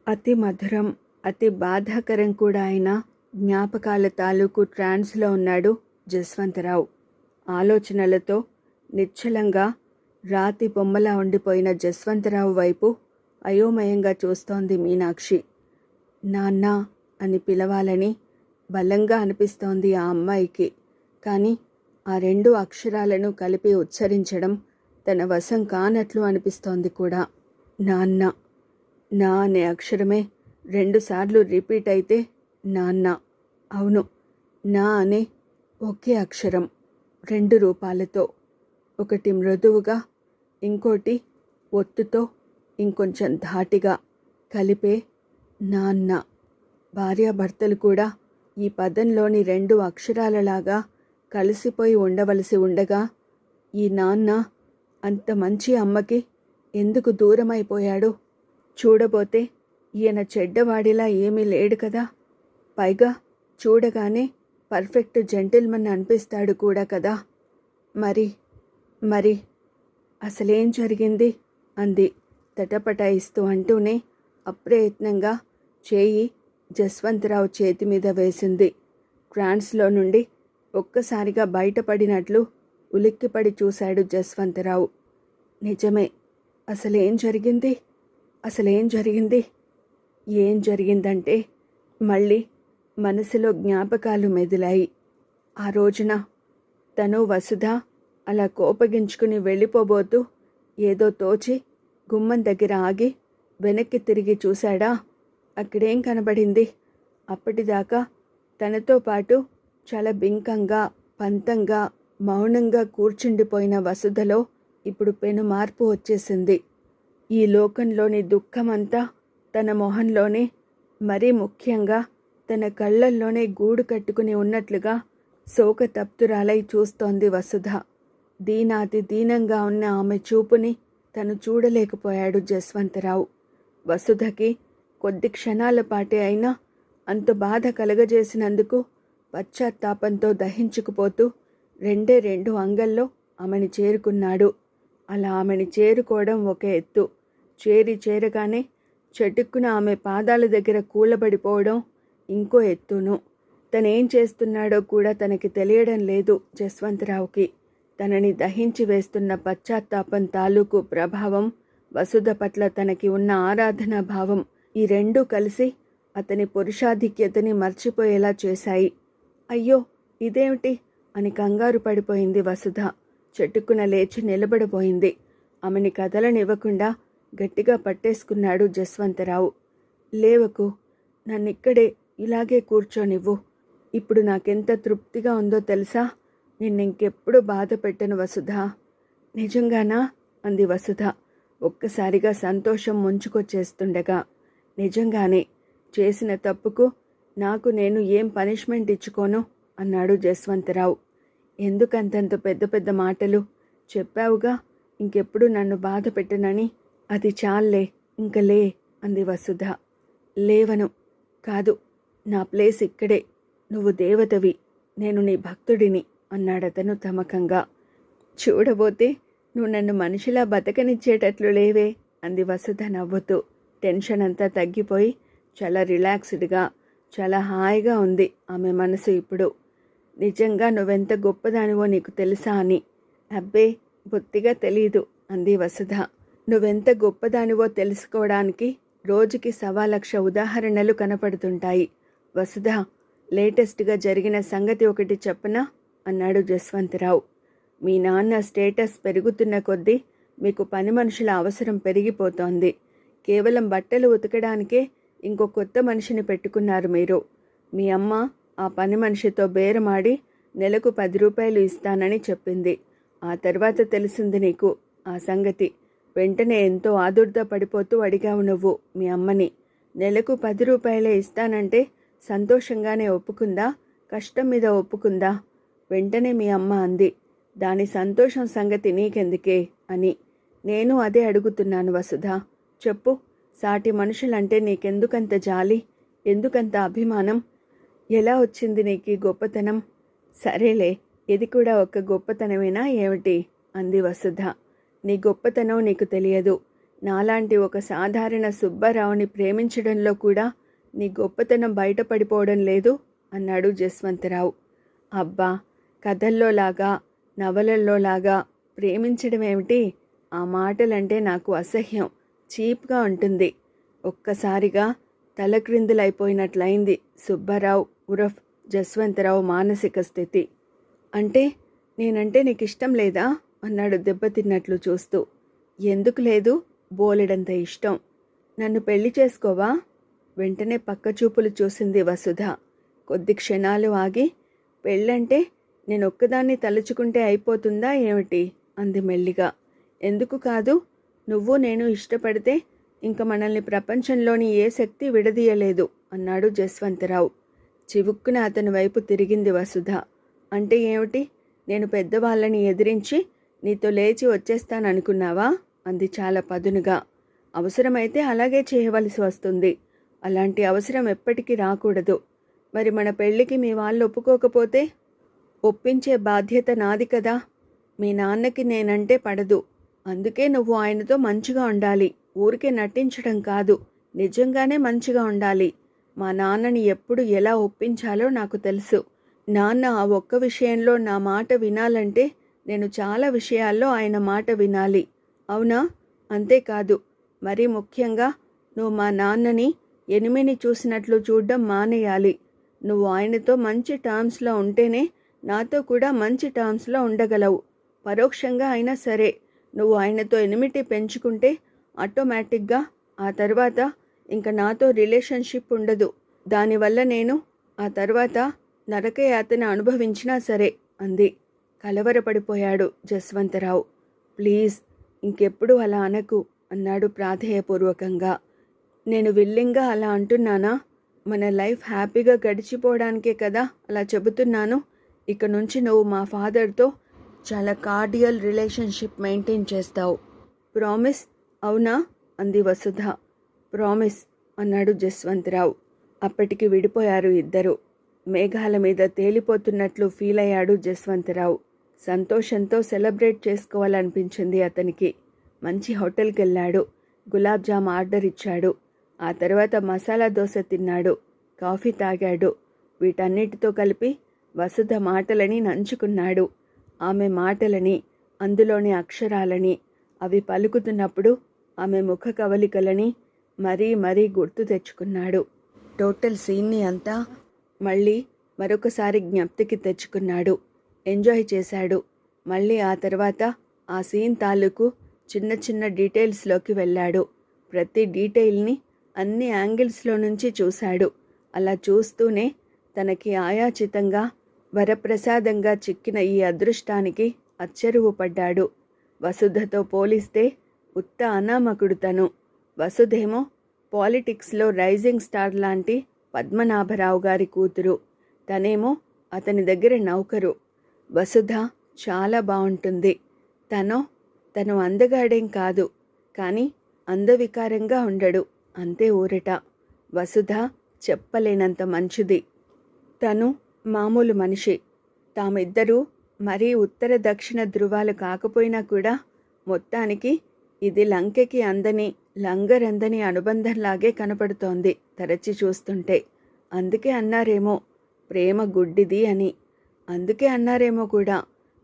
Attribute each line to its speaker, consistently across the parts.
Speaker 1: అతి మధురం, అతి బాధాకరం కూడా అయిన జ్ఞాపకాల తాలూకు ట్రాన్స్లో ఉన్నాడు జస్వంతరావు. ఆలోచనలతో నిశ్చలంగా రాతి బొమ్మలా ఉండిపోయిన జస్వంతరావు వైపు అయోమయంగా చూస్తోంది మీనాక్షి. నాన్నా అని పిలవాలని బలంగా అనిపిస్తోంది ఆ అమ్మాయికి. కానీ ఆ 2 అక్షరాలను కలిపి ఉచ్చరించడం తన వశం కానట్లు అనిపిస్తోంది కూడా. నాన్న. నా అనే అక్షరమే 2 సార్లు రిపీట్ అయితే నాన్న. అవును, నా అనే ఒకే అక్షరం 2 రూపాలతో, ఒకటి మృదువుగా, ఇంకోటి ఒత్తుతో, ఇంకొంచెం ధాటిగా కలిపే నాన్న. భార్యాభర్తలు కూడా ఈ పదంలోని 2 అక్షరాలలాగా కలిసిపోయి ఉండవలసి ఉండగా ఈ నాన్న అంత మంచి అమ్మకి ఎందుకు దూరమైపోయాడు? చూడబోతే ఈయన చెడ్డవాడిలా ఏమీ లేడు కదా. పైగా చూడగానే పర్ఫెక్ట్ జెంటిల్మన్ అనిపిస్తాడు కూడా కదా. మరి అసలేం జరిగింది అంది తటపటాయిస్తూ అంటూనే అప్రయత్నంగా చేయి జస్వంతరావు చేతి మీద వేసింది. ట్రాన్స్లో నుండి ఒక్కసారిగా బయటపడినట్లు ఉలిక్కిపడి చూశాడు జస్వంతరావు. నిజమే, అసలేం జరిగింది? ఏం జరిగిందంటే మళ్ళీ మనసులో జ్ఞాపకాలు మెదిలాయి. ఆ రోజున తను వసుధ అలా కోపగించుకుని వెళ్ళిపోబోతూ ఏదో తోచి గుమ్మం దగ్గర ఆగి వెనక్కి తిరిగి చూశాడా. అక్కడేం కనబడింది? అప్పటిదాకా తనతో పాటు చాలా బింకంగా, పంతంగా, మౌనంగా కూర్చుండిపోయిన వసుధలో ఇప్పుడు పెను మార్పు వచ్చేసింది. ఈ లోకంలోని దుఃఖమంతా తన మొహంలోనే, మరీ ముఖ్యంగా తన కళ్ళల్లోనే గూడు కట్టుకుని ఉన్నట్లుగా శోకతప్తురాలై చూస్తోంది వసుధ. దీనాతి దీనంగా ఉన్న ఆమె చూపుని తను చూడలేకపోయాడు జస్వంతరావు. వసుధకి కొద్ది క్షణాల పాటే అయినా అంత బాధ కలగజేసినందుకు పశ్చాత్తాపంతో దహించుకుపోతూ 2 అంగల్లో ఆమెని చేరుకున్నాడు. అలా ఆమెని చేరుకోవడం ఒక ఎత్తు. చేరగానే చటుక్కున ఆమె పాదాల దగ్గర కూలబడిపోవడం ఇంకో ఎత్తును. తనేం చేస్తున్నాడో కూడా తనకి తెలియడం లేదు జస్వంతరావుకి. తనని దహించి వేస్తున్న పశ్చాత్తాపం తాలూకు ప్రభావం, వసుధ పట్ల తనకి ఉన్న ఆరాధనా భావం, ఈ 2 కలిసి అతని పురుషాధిక్యతని మర్చిపోయేలా చేశాయి. అయ్యో, ఇదేమిటి అని కంగారు పడిపోయింది వసుధ. చెట్టుకున లేచి నిలబడిపోయింది. ఆమెని కదలనివ్వకుండా గట్టిగా పట్టేసుకున్నాడు జస్వంతరావు. లేవకు, నన్నిక్కడే ఇలాగే కూర్చోనివ్వు. ఇప్పుడు నాకెంత తృప్తిగా ఉందో తెలుసా? నిన్నింకెప్పుడు బాధ పెట్టను వసుధ. నిజంగానా అంది వసుధ ఒక్కసారిగా సంతోషం ముంచుకొచ్చేస్తుండగా. నిజంగానే. చేసిన తప్పుకు నాకు నేను ఏం పనిష్మెంట్ ఇచ్చుకోను అన్నాడు జస్వంతరావు. ఎందుకంతంత పెద్ద పెద్ద మాటలు చెప్పావుగా, ఇంకెప్పుడు నన్ను బాధ పెట్టనని. అది చాల్లే, ఇంక లే అంది వసుధ. లేవను. కాదు, నా ప్లేస్ ఇక్కడే. నువ్వు దేవతవి, నేను నీ భక్తుడిని అన్నాడతను తమకంగా. చూడబోతే నువ్వు నన్ను మనిషిలా బతకనిచ్చేటట్లు లేవే అంది వసుధ నవ్వుతూ. టెన్షన్ అంతా తగ్గిపోయి చాలా రిలాక్స్డ్గా, చాలా హాయిగా ఉంది ఆమె మనసు ఇప్పుడు. నిజంగా నువ్వెంత గొప్పదానివో నీకు తెలుసా అని. అబ్బే, బొత్తిగా తెలీదు అంది వసుధ. నువ్వెంత గొప్పదానివో తెలుసుకోవడానికి రోజుకి 1,00,000 ఉదాహరణలు కనపడుతుంటాయి. వసుధ, లేటెస్ట్గా జరిగిన సంగతి ఒకటి చెప్పనా అన్నాడు జస్వంతరావు. మీ నాన్న స్టేటస్ పెరుగుతున్న కొద్దీ మీకు పని మనుషుల అవసరం పెరిగిపోతోంది. కేవలం బట్టలు ఉతకడానికే ఇంకో కొత్త మనిషిని పెట్టుకున్నారు మీరు. మీ అమ్మ ఆ పని మనిషితో బేరమాడి నెలకు 10 రూపాయలు ఇస్తానని చెప్పింది. ఆ తర్వాత తెలిసింది నీకు ఆ సంగతి. వెంటనే ఎంతో ఆదుర్దా పడిపోతూ అడిగావు నువ్వు మీ అమ్మని. నెలకు 10 రూపాయలే ఇస్తానంటే సంతోషంగానే ఒప్పుకుందా, కష్టం మీద ఒప్పుకుందా? వెంటనే మీ అమ్మ అంది, దాని సంతోషం సంగతి నీకెందుకే అని. నేను అదే అడుగుతున్నాను వసుధ. చెప్పు, సాటి మనుషులంటే నీకెందుకంత జాలి, ఎందుకంత అభిమానం? ఎలా వచ్చింది నీకు ఈ గొప్పతనం? సరేలే, ఇది కూడా ఒక గొప్పతనమేనా ఏమిటి అంది వసుధ. నీ గొప్పతనం నీకు తెలియదు. నాలాంటి ఒక సాధారణ సుబ్బారావుని ప్రేమించడంలో కూడా నీ గొప్పతనం బయటపడిపోవడం లేదు అన్నాడు జస్వంతరావు. అబ్బా, కథల్లోలాగా నవలల్లోలాగా ప్రేమించడమేమిటి? ఆ మాటలంటే నాకు అసహ్యం, చీప్గా ఉంటుంది. ఒక్కసారిగా తలక్రిందులైపోయినట్లయింది సుబ్బారావు ఉరఫ్ జస్వంతరావు మానసిక స్థితి. అంటే నేనంటే నీకు ఇష్టం లేదా అన్నాడు దెబ్బతిన్నట్లు చూస్తూ. ఎందుకు లేదు, బోలెడంత ఇష్టం. నన్ను పెళ్లి చేసుకోవా? వెంటనే పక్కచూపులు చూసింది వసుధ. కొద్ది క్షణాలు ఆగి, పెళ్ళంటే నేనొక్కదాన్ని తలుచుకుంటే అయిపోతుందా ఏమిటి అంది మెల్లిగా. ఎందుకు కాదు, నువ్వు నేను ఇష్టపడితే ఇంక మనల్ని ప్రపంచంలోని ఏ శక్తి విడదీయలేదు అన్నాడు జస్వంతరావు. చివుక్కున అతని వైపు తిరిగింది వసుధ. అంటే ఏమిటి? నేను పెద్దవాళ్ళని ఎదిరించి నీతో లేచి వచ్చేస్తాననుకున్నావా అంది చాలా పదునుగా. అవసరమైతే అలాగే చేయవలసి వస్తుంది. అలాంటి అవసరం ఎప్పటికీ రాకూడదు. మరి మన పెళ్ళికి మీ వాళ్ళు ఒప్పుకోకపోతే? ఒప్పించే బాధ్యత నాది కదా. మీ నాన్నకి నేనంటే పడదు. అందుకే నువ్వు ఆయనతో మంచిగా ఉండాలి. ఊరికే నటించడం కాదు, నిజంగానే మంచిగా ఉండాలి. మా నాన్నని ఎప్పుడు ఎలా ఒప్పించాలో నాకు తెలుసు. నాన్న ఆ ఒక్క విషయంలో నా మాట వినాలంటే నేను చాలా విషయాల్లో ఆయన మాట వినాలి. అవునా? అంతేకాదు, మరీ ముఖ్యంగా నువ్వు మా నాన్నని ఎనిమిని చూసినట్లు చూడడం మానేయాలి. నువ్వు ఆయనతో మంచి టర్మ్స్లో ఉంటేనే నాతో కూడా మంచి టర్మ్స్లో ఉండగలవు. పరోక్షంగా అయినా సరే నువ్వు ఆయనతో ఎనిమిటి పెంచుకుంటే ఆటోమేటిక్గా ఆ తర్వాత ఇంక నాతో రిలేషన్షిప్ ఉండదు. దానివల్ల నేను ఆ తర్వాత నరకయాతన అనుభవించినా సరే అంది. కలవరపడిపోయాడు జస్వంతరావు. ప్లీజ్, ఇంకెప్పుడు అలా అనకు అన్నాడు ప్రాధేయపూర్వకంగా. నేను విల్లింగ్గా అలా అంటున్నానా? మన లైఫ్ హ్యాపీగా గడిచిపోవడానికే కదా అలా చెబుతున్నాను. ఇక నుంచి నువ్వు మా ఫాదర్తో చాలా కార్డియల్ రిలేషన్షిప్ మెయింటైన్ చేస్తావు. ప్రామిస్? అవునా అంది వసుధ. ప్రామిస్ అన్నాడు జస్వంతరావు. అప్పటికి విడిపోయారు ఇద్దరు. మేఘాల మీద తేలిపోతున్నట్లు ఫీల్ అయ్యాడు జస్వంతరావు. సంతోషంతో సెలబ్రేట్ చేసుకోవాలనిపించింది అతనికి. మంచి హోటల్కి వెళ్ళాడు. గులాబ్ జామ్ ఆర్డర్ ఇచ్చాడు. ఆ తర్వాత మసాలా దోశ తిన్నాడు. కాఫీ తాగాడు. వీటన్నిటితో కలిపి వసుధ మాటలని నంచుకున్నాడు. ఆమె మాటలని, అందులోని అక్షరాలని, అవి పలుకుతున్నప్పుడు ఆమె ముఖ కవలికలని మరీ మరీ గుర్తు తెచ్చుకున్నాడు. టోటల్ సీన్ని అంతా మళ్ళీ మరొకసారి జ్ఞప్తికి తెచ్చుకున్నాడు. ఎంజాయ్ చేశాడు. మళ్ళీ ఆ తర్వాత ఆ సీన్ తాలూకు చిన్న చిన్న డీటెయిల్స్లోకి వెళ్ళాడు. ప్రతి డీటెయిల్ని అన్ని యాంగిల్స్లో నుంచి చూశాడు. అలా చూస్తూనే తనకి ఆయాచితంగా వరప్రసాదంగా చిక్కిన ఈ అదృష్టానికి అచ్చెరువు పడ్డాడు. వసుధతో పోలిస్తే ఉత్త అనామకుడు తను. వసుధేమో పాలిటిక్స్లో రైజింగ్ స్టార్ లాంటి పద్మనాభరావు గారి కూతురు. తనేమో అతని దగ్గర నౌకరు. వసుధ చాలా బాగుంటుంది. తను అందగాడేం కాదు, కానీ అందవికారంగా ఉండడు, అంతే ఊరట. వసుధ చెప్పలేనంత మంచిది. తను మామూలు మనిషి. తామిద్దరూ మరీ ఉత్తర దక్షిణ ధృవాలు కాకపోయినా కూడా మొత్తానికి ఇది లంకెకి అందని లంగరందని అనుబంధంలాగే కనపడుతోంది తరచి చూస్తుంటే. అందుకే అన్నారేమో ప్రేమ గుడ్డిది అని. అందుకే అన్నారేమో కూడా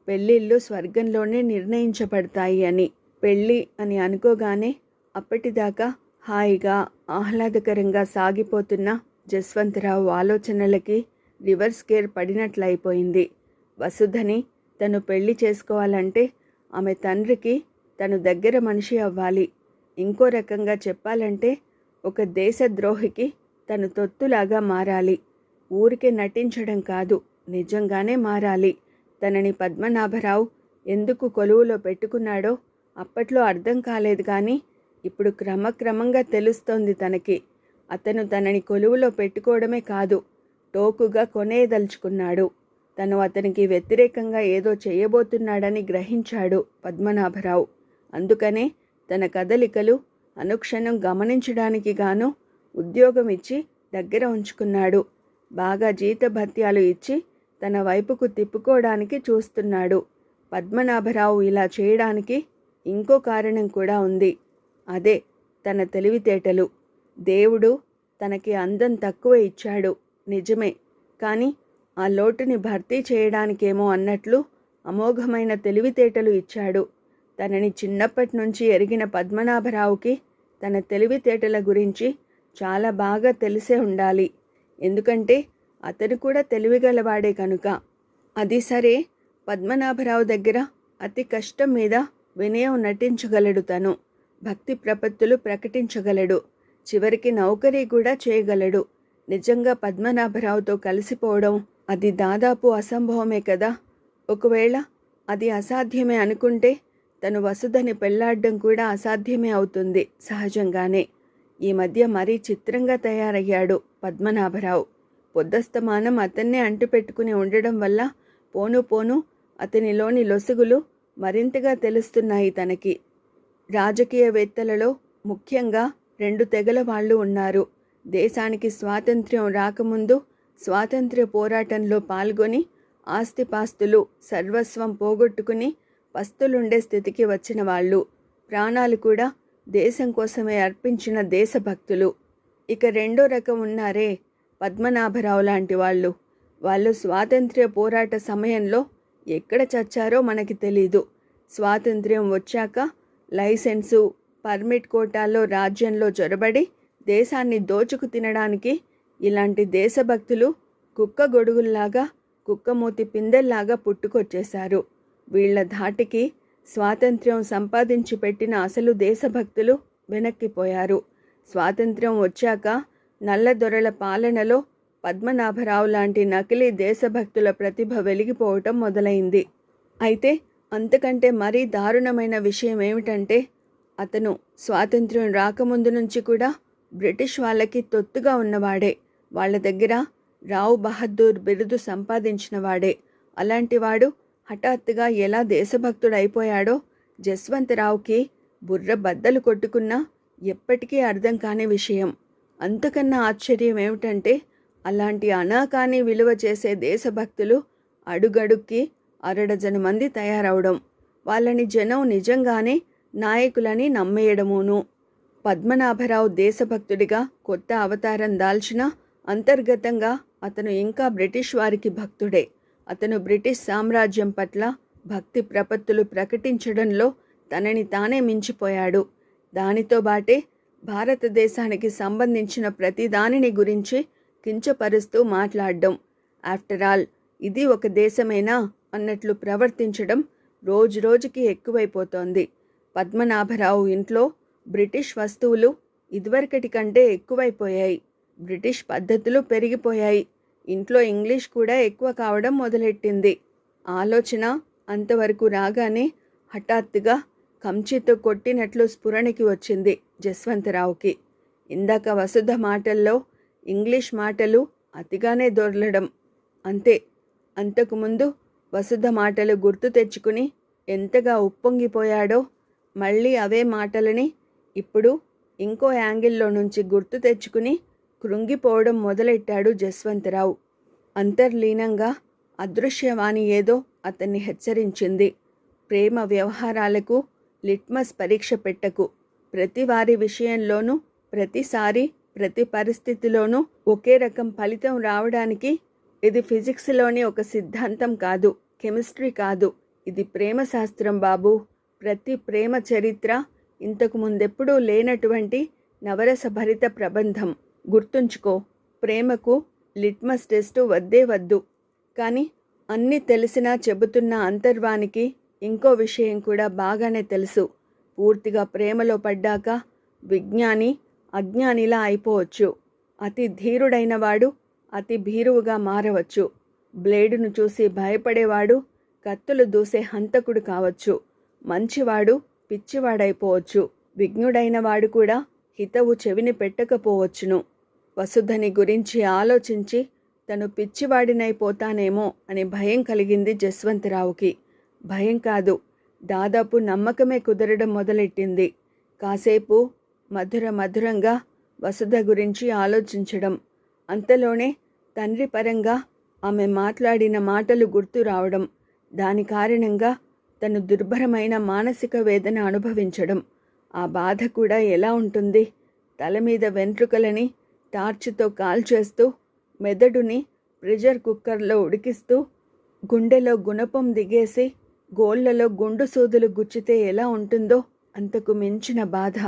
Speaker 1: పెళ్ళిళ్ళు స్వర్గంలోనే నిర్ణయించబడతాయి అని. పెళ్ళి అని అనుకోగానే అప్పటిదాకా హాయిగా ఆహ్లాదకరంగా సాగిపోతున్న జస్వంతరావు ఆలోచనలకి రివర్స్ గేర్ పడినట్లయిపోయింది. వసుధని తను పెళ్లి చేసుకోవాలంటే ఆమె తండ్రికి తను దగ్గర మనిషి అవ్వాలి. ఇంకో రకంగా చెప్పాలంటే ఒక దేశద్రోహికి తను తొత్తులాగా మారాలి. ఊరికే నటించడం కాదు, నిజంగానే మారాలి. తనని పద్మనాభరావు ఎందుకు కొలువులో పెట్టుకున్నాడో అప్పట్లో అర్థం కాలేదు, కానీ ఇప్పుడు క్రమక్రమంగా తెలుస్తోంది తనకి. అతను తనని కొలువులో పెట్టుకోవడమే కాదు, టోకుగా కొనేదలుచుకున్నాడు. తను అతనికి వ్యతిరేకంగా ఏదో చేయబోతున్నాడని గ్రహించాడు పద్మనాభరావు. అందుకనే తన కదలికలు అనుక్షణం గమనించడానికి గాను ఉద్యోగం ఇచ్చి దగ్గర ఉంచుకున్నాడు. బాగా జీతభత్యాలు ఇచ్చి తన వైపుకు తిప్పుకోవడానికి చూస్తున్నాడు. పద్మనాభరావు ఇలా చేయడానికి ఇంకో కారణం కూడా ఉంది. అదే తన తెలివితేటలు. దేవుడు తనకి అందం తక్కువ ఇచ్చాడు నిజమే, కానీ ఆ లోటుని భర్తీ చేయడానికేమో అన్నట్లు అమోఘమైన తెలివితేటలు ఇచ్చాడు. తనని చిన్నప్పటి నుంచి ఎరిగిన పద్మనాభరావుకి తన తెలివితేటల గురించి చాలా బాగా తెలిసే ఉండాలి. ఎందుకంటే అతను కూడా తెలివిగలవాడే కనుక. అది సరే, పద్మనాభరావు దగ్గర అతి కష్టం మీద వినయం నటించగలడు. తను భక్తి ప్రపత్తులు ప్రకటించగలడు. చివరికి నౌకరీ కూడా చేయగలడు. నిజంగా పద్మనాభరావుతో కలిసిపోవడం అది దాదాపు అసంభవమే కదా. ఒకవేళ అది అసాధ్యమే అనుకుంటే తను వసుధని పెళ్లాడడం కూడా అసాధ్యమే అవుతుంది సహజంగానే. ఈ మధ్య మరీ చిత్రంగా తయారయ్యాడు పద్మనాభరావు. పొద్దస్తమానం అతన్నే అంటిపెట్టుకుని ఉండడం వల్ల పోను పోను అతనిలోని లొసుగులు మరింతగా తెలుస్తున్నాయి తనకి. రాజకీయవేత్తలలో ముఖ్యంగా 2 తెగల వాళ్ళు ఉన్నారు. దేశానికి స్వాతంత్ర్యం రాకముందు స్వాతంత్ర్య పోరాటంలో పాల్గొని ఆస్తిపాస్తులు సర్వస్వం పోగొట్టుకుని పస్తులుండే స్థితికి వచ్చిన వాళ్ళు, ప్రాణాలు కూడా దేశం కోసమే అర్పించిన దేశభక్తులు. ఇక రెండో రకం ఉన్నారే, పద్మనాభరావు లాంటి వాళ్ళు. వాళ్ళు స్వాతంత్ర్య పోరాట సమయంలో ఎక్కడ చచ్చారో మనకి తెలీదు. స్వాతంత్ర్యం వచ్చాక లైసెన్సు, పర్మిట్ కోటాల్లో రాజ్యంలో చొరబడి దేశాన్ని దోచుకు తినడానికి ఇలాంటి దేశభక్తులు కుక్క గొడుగుల్లాగా, కుక్కమూతి పిందెల్లాగా పుట్టుకొచ్చేశారు. వీళ్ల ధాటికి స్వాతంత్ర్యం సంపాదించి పెట్టిన అసలు దేశభక్తులు వెనక్కిపోయారు. స్వాతంత్ర్యం వచ్చాక నల్లదొరల పాలనలో పద్మనాభరావు లాంటి నకిలీ దేశభక్తుల ప్రతిభ వెలిగిపోవటం మొదలైంది. అయితే అంతకంటే మరీ దారుణమైన విషయం ఏమిటంటే, అతను స్వాతంత్ర్యం రాకముందు నుంచి కూడా బ్రిటిష్ వాళ్ళకి తొత్తుగా ఉన్నవాడే. వాళ్ళ దగ్గర రావు బహదూర్ బిరుదు సంపాదించినవాడే. అలాంటివాడు హఠాత్తుగా ఎలా దేశభక్తుడైపోయాడో జస్వంతరావుకి బుర్ర బద్దలు కొట్టుకున్నా ఎప్పటికీ అర్థం కాని విషయం. అంతకన్నా ఆశ్చర్యం ఏమిటంటే, అలాంటి అనాకాని విలువ చేసే దేశభక్తులు అడుగడుక్కి 6 డజను మంది తయారవడం, వాళ్ళని జనం నిజంగానే నాయకులని నమ్మేయడమును. పద్మనాభరావు దేశభక్తుడిగా కొత్త అవతారం దాల్చినా అంతర్గతంగా అతను ఇంకా బ్రిటిష్ వారికి భక్తుడే. అతను బ్రిటిష్ సామ్రాజ్యం పట్ల భక్తి ప్రపత్తులు ప్రకటించడంలో తనని తానే మించిపోయాడు. దానితో బాటే భారతదేశానికి సంబంధించిన ప్రతి దానిని గురించి కించపరుస్తూ మాట్లాడడం, ఆఫ్టర్ ఆల్ ఇది ఒక దేశమేనా అన్నట్లు ప్రవర్తించడం రోజురోజుకి ఎక్కువైపోతోంది. పద్మనాభరావు ఇంట్లో బ్రిటిష్ వస్తువులు ఇదివరకటి కంటే ఎక్కువైపోయాయి. బ్రిటిష్ పద్ధతులు పెరిగిపోయాయి. ఇంట్లో ఇంగ్లీష్ కూడా ఎక్కువ కావడం మొదలెట్టింది. ఆలోచన అంతవరకు రాగానే హఠాత్తుగా కంచితో కొట్టినట్లు స్ఫురణకి వచ్చింది జస్వంతరావుకి. ఇందాక వసుధ మాటల్లో ఇంగ్లీష్ మాటలు అతిగానే దొర్లడం అంతే. అంతకుముందు వసుధ మాటలు గుర్తు తెచ్చుకుని ఎంతగా ఉప్పొంగిపోయాడో, మళ్ళీ అవే మాటలని ఇప్పుడు ఇంకో యాంగిల్లో నుంచి గుర్తు తెచ్చుకుని కృంగిపోవడం మొదలెట్టాడు జస్వంతరావు. అంతర్లీనంగా అదృశ్యవాణి ఏదో అతన్ని హెచ్చరించింది. ప్రేమ వ్యవహారాలకు లిట్మస్ పరీక్ష పెట్టకు. ప్రతి వారి విషయంలోనూ, ప్రతిసారి, ప్రతి పరిస్థితిలోనూ ఒకే రకం ఫలితం రావడానికి ఇది ఫిజిక్స్లోని ఒక సిద్ధాంతం కాదు, కెమిస్ట్రీ కాదు. ఇది ప్రేమ శాస్త్రం బాబు. ప్రతి ప్రేమ చరిత్ర ఇంతకు ముందెప్పుడూ లేనటువంటి నవరసభరిత ప్రబంధం. గుర్తుంచుకో, ప్రేమకు లిట్మస్ టెస్టు వద్దే వద్దు. కానీ అన్నీ తెలిసినా చెబుతున్న అంతర్వానికి ఇంకో విషయం కూడా బాగానే తెలుసు. పూర్తిగా ప్రేమలో పడ్డాక విజ్ఞాని అజ్ఞానిలా అయిపోవచ్చు. అతి ధీరుడైన వాడు అతి భీరువుగా మారవచ్చు. బ్లేడును చూసి భయపడేవాడు కత్తులు దూసే హంతకుడు కావచ్చు. మంచివాడు పిచ్చివాడైపోవచ్చు. విజ్ఞుడైన వాడు కూడా హితవు చెవిని పెట్టకపోవచ్చును. వసుధని గురించి ఆలోచించి తను పిచ్చివాడినైపోతానేమో అని భయం కలిగింది జస్వంతరావుకి. భయం కాదు, దాదాపు నమ్మకమే కుదరడం మొదలెట్టింది. కాసేపు మధురంగా వసుధ గురించి ఆలోచించడం. అంతలోనే తండ్రి పరంగా ఆమె మాట్లాడిన మాటలు గుర్తు రావడం. దాని కారణంగా తను దుర్భరమైన మానసిక వేదన అనుభవించడం. ఆ బాధ కూడా ఎలా ఉంటుంది? తల మీద వెంట్రుకలని టార్చుతో కాల్చేస్తూ, మెదడుని ప్రెషర్ కుక్కర్లో ఉడికిస్తూ, గుండెలో గుణపం దిగేసి గోళ్లలో గుండు సూదులు గుచ్చితే ఎలా ఉంటుందో అంతకు మించిన బాధ.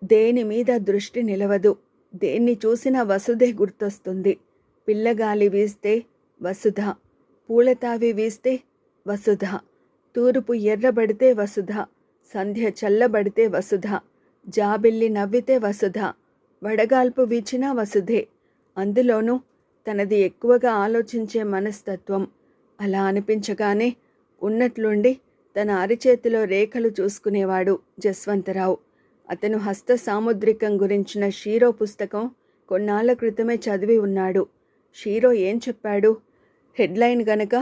Speaker 1: దేని మీద దృష్టి నిలవదు. దేన్ని చూసినా వసుధే గుర్తొస్తుంది. పిల్లగాలి వీస్తే వసుధ, పూలతావి వీస్తే వసుధ, తూర్పు ఎర్రబడితే వసుధ, సంధ్య చల్లబడితే వసుధ, జాబిల్లి నవ్వితే వసుధ, వడగాల్పు వీచినా వసుధే. అందులోనూ తనది ఎక్కువగా ఆలోచించే మనస్తత్వం. అలా అనిపించగానే ఉన్నట్లుండి తన అరిచేతిలో రేఖలు చూసుకునేవాడు జస్వంతరావు. అతను హస్త సాముద్రికం గురించిన షీరో పుస్తకం కొన్నాళ్ల క్రితమే చదివి ఉన్నాడు. షీరో ఏం చెప్పాడు? హెడ్లైన్ గనక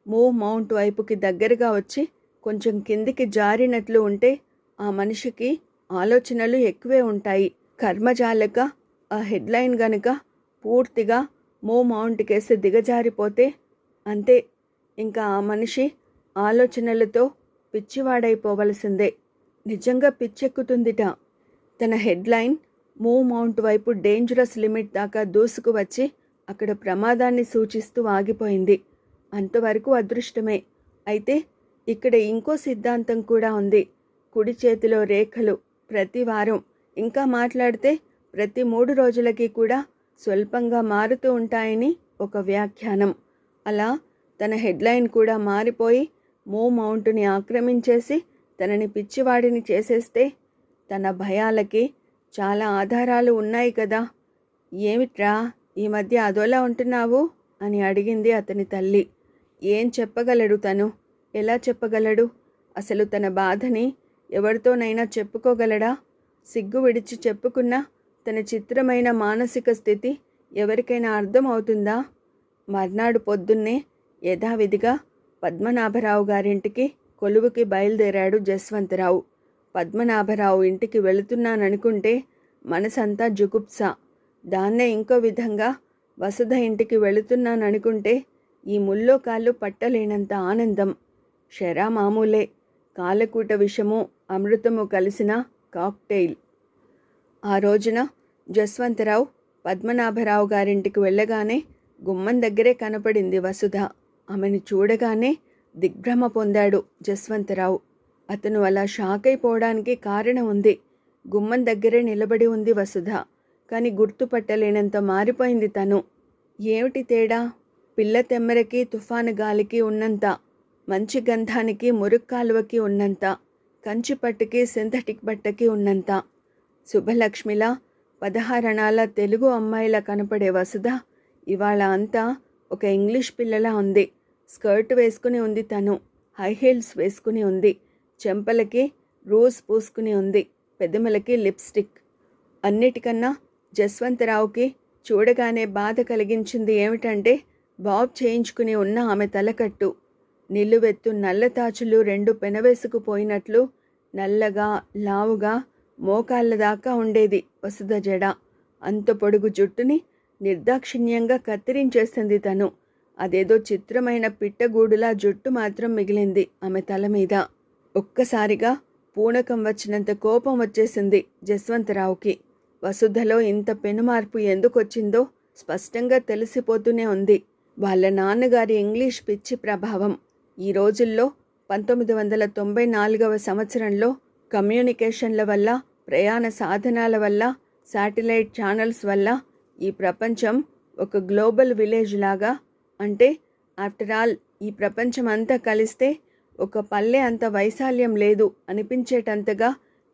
Speaker 1: మూవ్ మౌంట్ వైపుకి దగ్గరగా వచ్చి కొంచెం కిందికి జారినట్లు ఉంటే ఆ మనిషికి ఆలోచనలు ఎక్కువే ఉంటాయి. కర్మజాలక ఆ హెడ్లైన్ గనక పూర్తిగా మూవ్ మౌంట్ కేసి దిగజారిపోతే అంతే, ఇంకా ఆ మనిషి ఆలోచనలతో పిచ్చివాడైపోవలసిందే. నిజంగా పిచ్చెక్కుతుందిట. తన హెడ్లైన్ మూవ్ మౌంట్ వైపు డేంజరస్ లిమిట్ దాకా దూసుకు వచ్చి అక్కడ ప్రమాదాన్ని సూచిస్తూ ఆగిపోయింది. అంతవరకు అదృష్టమే. అయితే ఇక్కడ ఇంకో సిద్ధాంతం కూడా ఉంది. కుడి చేతిలో రేఖలు ప్రతి వారం, ఇంకా మాట్లాడితే ప్రతి 3 రోజులకి కూడా స్వల్పంగా మారుతూ ఉంటాయని ఒక వ్యాఖ్యానం. అలా తన హెడ్లైన్ కూడా మారిపోయి మూవ్ మౌంట్ని ఆక్రమించేసి తనని పిచ్చివాడిని చేసేస్తే తన భయాలకి చాలా ఆధారాలు ఉన్నాయి కదా. ఏమిట్రా ఈ మధ్య అదోలా ఉంటున్నావు అని అడిగింది అతని తల్లి. ఏం చెప్పగలడు తను? ఎలా చెప్పగలడు? అసలు తన బాధని ఎవరితోనైనా చెప్పుకోగలడా? సిగ్గు విడిచి చెప్పుకున్నా తన చిత్రమైన మానసిక స్థితి ఎవరికైనా అర్థం అవుతుందా? మర్నాడు పొద్దున్నే యథావిధిగా పద్మనాభరావు గారింటికి కొలువుకి బయలుదేరాడు జస్వంతరావు. పద్మనాభరావు ఇంటికి వెళుతున్నాననుకుంటే మనసంతా జుగుప్స. దాన్నే ఇంకో విధంగా వసుధ ఇంటికి వెళుతున్నాననుకుంటే ఈ ముల్లో కాళ్ళు పట్టలేనంత ఆనందం. షరా మామూలే, కాలకూట విషము అమృతము కలిసిన కాక్టెయిల్. ఆ రోజున జస్వంతరావు పద్మనాభరావు గారింటికి వెళ్ళగానే గుమ్మం దగ్గరే కనపడింది వసుధ. ఆమెను చూడగానే దిగ్భ్రమ పొందాడు జస్వంతరావు. అతను అలా షాక్ అయిపోవడానికి కారణం ఉంది. గుమ్మం దగ్గరే నిలబడి ఉంది వసుధ. కానీ గుర్తుపట్టలేనంత మారిపోయింది తను. ఏమిటి తేడా? పిల్ల తెమ్మరకి తుఫాను గాలికి ఉన్నంత, మంచి గంధానికి మురుక్కాలువకి ఉన్నంత, కంచి పట్టుకి సింథటిక్ బట్టకి ఉన్నంత. శుభలక్ష్మిలా 16 అణాల తెలుగు అమ్మాయిలా కనపడే వసుధ ఇవాళ అంతా ఒక ఇంగ్లీష్ పిల్లలా ఉంది. స్కర్ట్ వేసుకుని ఉంది తను, హై హీల్స్ వేసుకుని ఉంది, చెంపలకి రోజ్ పూసుకుని ఉంది, పెదవులకి లిప్స్టిక్. అన్నిటికన్నా జస్వంతరావుకి చూడగానే బాధ కలిగించింది ఏమిటంటే బాబ్ చేయించుకుని ఉన్న ఆమె తలకట్టు. నిలువెత్తు నల్ల తాచులు 2 పెనవేసుకుపోయినట్లు నల్లగా లావుగా మోకాళ్ళ దాకా ఉండేది వసుధ జడ. అంత పొడుగు జుట్టుని నిర్దాక్షిణ్యంగా కత్తిరించేసింది తను. అదేదో చిత్రమైన పిట్టగూడులా జుట్టు మాత్రం మిగిలింది ఆమె తల మీద. ఒక్కసారిగా పూనకం వచ్చినంత కోపం వచ్చేసింది జస్వంతరావుకి. వసుధలో ఇంత పెనుమార్పు ఎందుకొచ్చిందో స్పష్టంగా తెలిసిపోతూనే ఉంది. వాళ్ళ నాన్నగారి ఇంగ్లీష్ పిచ్చి ప్రభావం. ఈ రోజుల్లో 1994వ సంవత్సరంలో కమ్యూనికేషన్ల వల్ల, ప్రయాణ సాధనాల వల్ల, శాటిలైట్ ఛానల్స్ వల్ల ఈ ప్రపంచం ఒక గ్లోబల్ విలేజ్ లాగా, అంటే ఆఫ్టర్ ఆల్ ఈ ప్రపంచం అంతా కలిస్తే ఒక పల్లె అంత వైశాల్యం లేదు అనిపించేటంతగా